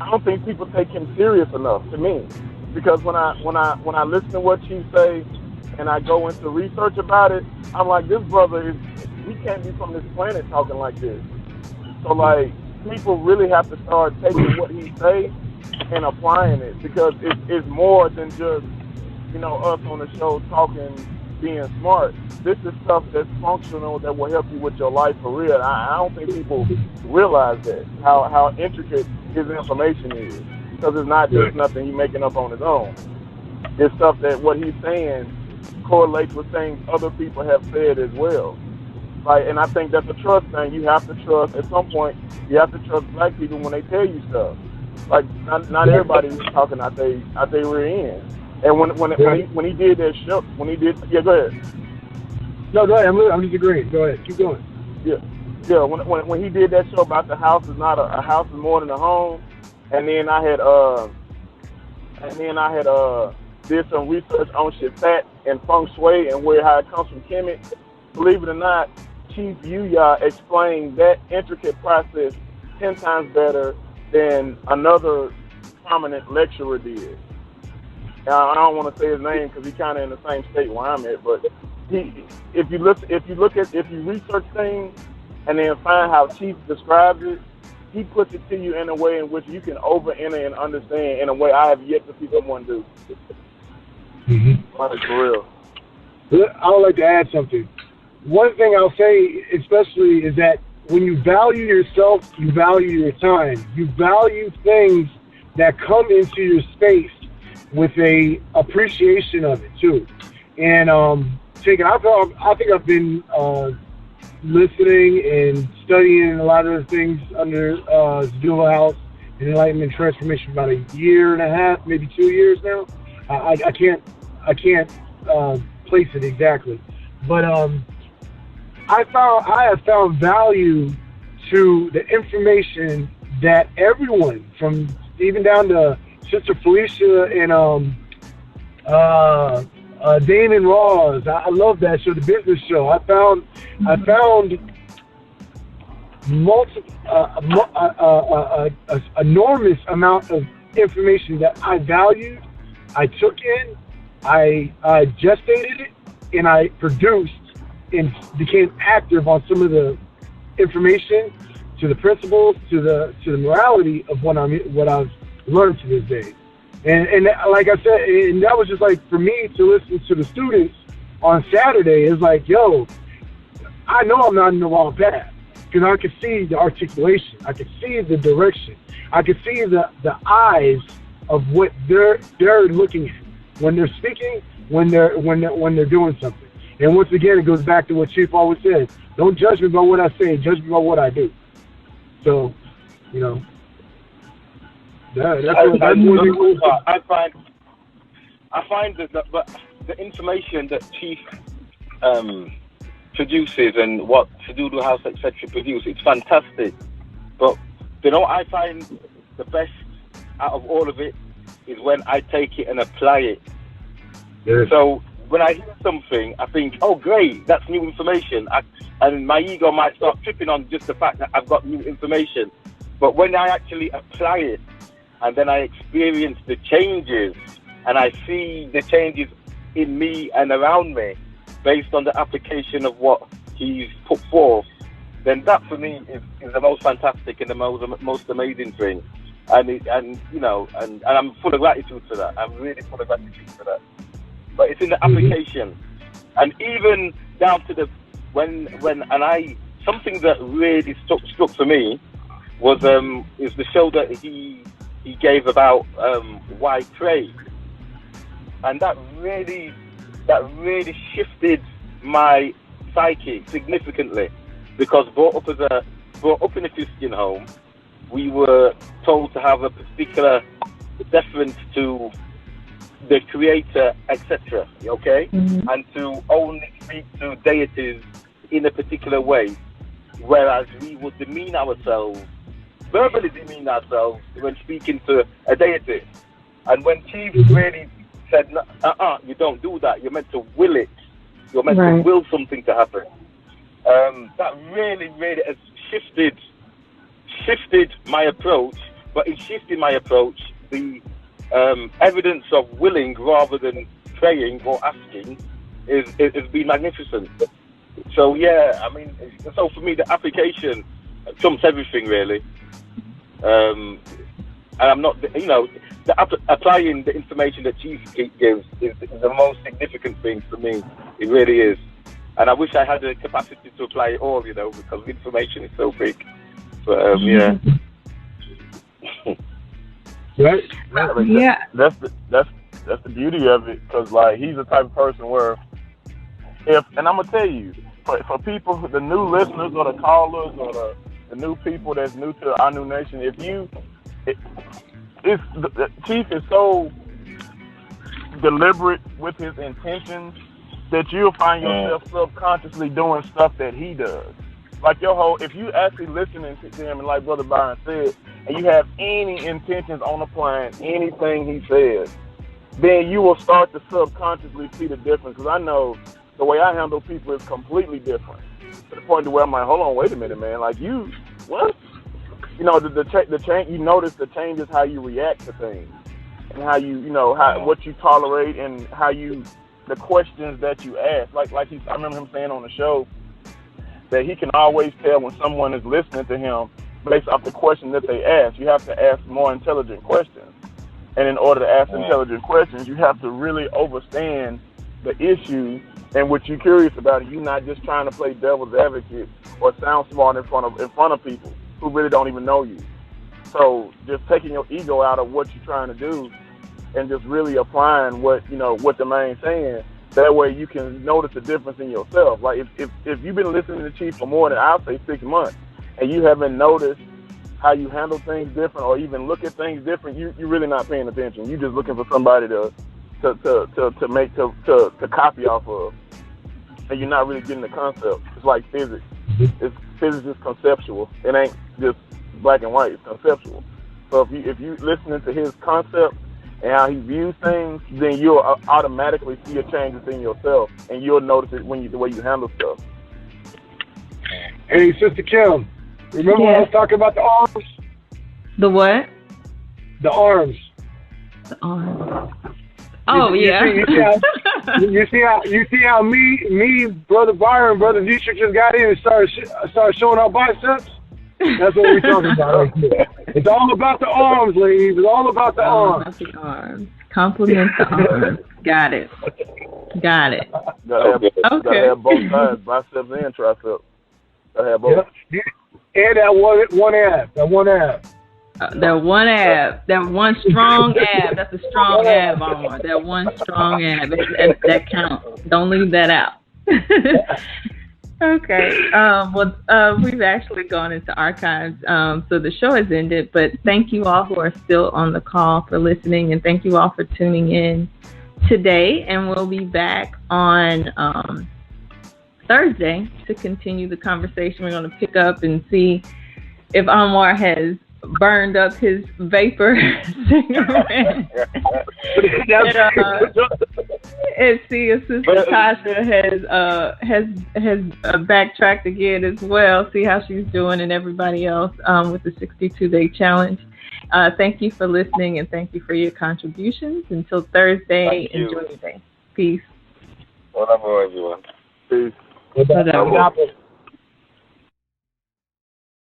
I don't think people take him serious enough, to me, because when I listen to what Chief say and I go into research about it, I'm like, this brother he can't be from this planet talking like this. So like, people really have to start taking what he say and applying it, because it's more than just, you know, us on the show talking, being smart. This is stuff that's functional, that will help you with your life for real. I don't think people realize that, how intricate his information is, because it's not just nothing he's making up on his own. It's stuff that what he's saying correlates with things other people have said as well. Like, and I think that's a trust thing. You have to trust, at some point, you have to trust black people when they tell you stuff. Like, not everybody is talking out they rear end. And when he did that show, go ahead. No, go ahead. I'm just agreeing. Go ahead. Keep going. Yeah. When he did that show about the house is not a house is more than a home, and then I had did some research on Shifat and Feng Shui and how it comes from Kemet. Believe it or not, Chief Yuya explained that intricate process 10 times better than another prominent lecturer did. I don't want to say his name because he's kind of in the same state where I'm at, but if you research things and then find how Chief describes it, he puts it to you in a way in which you can over-enter and understand in a way I have yet to see someone do. Like, for real. I would like to add something. One thing I'll say especially is that when you value yourself, you value your time. You value things that come into your space with a appreciation of it too. And I think I've been listening and studying a lot of the things under Sadulu House and Enlightenment Transformation for about a year and a half, maybe 2 years now. I can't place it exactly, but I have found value to the information that everyone, from even down to Sister Felicia and Damon Ross. I love that show, the business show. I found enormous amount of information that I valued. I took in, I gestated it, and I produced and became active on some of the information, to the principles, to the morality of what I've learned to this day. And like I said, and that was just like for me to listen to the students on Saturday. It's like, yo, I know I'm not in the wrong path because I can see the articulation, I can see the direction, I can see the eyes of what they're looking at when they're speaking, when they're doing something. And once again, it goes back to what Chief always says: don't judge me by what I say, judge me by what I do. So, you know. I find that the information that Chief produces and what Sadulu House, etc., produce, it's fantastic. But I find the best out of all of it is when I take it and apply it. Yes. So when I hear something, I think, oh great, that's new information, and my ego might start tripping on just the fact that I've got new information. But when I actually apply it, and then I experience the changes, and I see the changes in me and around me based on the application of what he's put forth, then that for me is the most fantastic and the most amazing thing. And I'm full of gratitude for that. I'm really full of gratitude for that. But it's in the application, and even down to something that really struck for me was is the show that he gave about why pray, and that really shifted my psyche significantly, because brought up in a Christian home, we were told to have a particular deference to the Creator, etc. Okay, and to only speak to deities in a particular way, whereas we would verbally demean ourselves when speaking to a deity. And when Chief really said, you don't do that, you're meant to will it, you're meant to will something to happen, that really has shifted my approach. But in shifting my approach, the evidence of willing rather than praying or asking has been magnificent. So so for me, the application trumps everything really. And I'm not, applying the information that Chief gives is the most significant thing for me. It really is. And I wish I had the capacity to apply it all, because the information is so big. But yeah. Right. Yeah. That's the beauty of it, because like he's the type of person where and I'm gonna tell you, for people, the new listeners or the callers or the new people that's new to our new nation, the Chief is so deliberate with his intentions that you'll find yourself subconsciously doing stuff that he does. Like if you actually listening to him, and like Brother Byron said, and you have any intentions on applying anything he says, then you will start to subconsciously see the difference. Because I know the way I handle people is completely different. To the point to where I'm like, hold on, wait a minute, man. Like you, what? You know, the change. You notice the changes how you react to things, and how how what you tolerate, and how the questions that you ask. Like I remember him saying on the show that he can always tell when someone is listening to him based off the question that they ask. You have to ask more intelligent questions. And in order to ask intelligent questions, you have to really understand the issue and what you're curious about. You're not just trying to play devil's advocate or sound smart in front of people who really don't even know you. So just taking your ego out of what you're trying to do and just really applying what the man's saying. That way you can notice the difference in yourself. Like if you've been listening to Chief for more than, I'll say, 6 months, and you haven't noticed how you handle things different or even look at things different, you're really not paying attention. You're just looking for somebody to copy off of, and you're not really getting the concept. It's like physics. Physics is conceptual. It ain't just black and white. It's conceptual. So if you listening to his concept and how he views things, then you'll automatically see a change within yourself, and you'll notice it the way you handle stuff. Hey, Sister Kim, remember when I was talking about the arms? The what? The arms. The arms. Oh, yeah. You see how me, Brother Byron, Brother Dietrich just got in and started showing our biceps? That's what we're talking about right here. It's all about the arms, ladies. It's all about the arms. About the arms. Compliment the arms. Got it. Gotta have both sides, biceps and triceps. Gotta have both. Yeah. And that one ab. That one ab. That one strong ab. That's a strong ab, Omar. That one strong ab. That counts. Don't leave that out. Okay. We've actually gone into archives, so the show has ended. But thank you all who are still on the call for listening, and thank you all for tuning in today. And we'll be back on Thursday to continue the conversation. We're going to pick up and see if Omar has burned up his vapor cigarette. And see if Sister Tasha has backtracked again as well. See how she's doing, and everybody else with the 62-day challenge. Thank you for listening, and thank you for your contributions. Until Thursday, enjoy your day. Peace. Whatever, everyone. Peace. Whatever.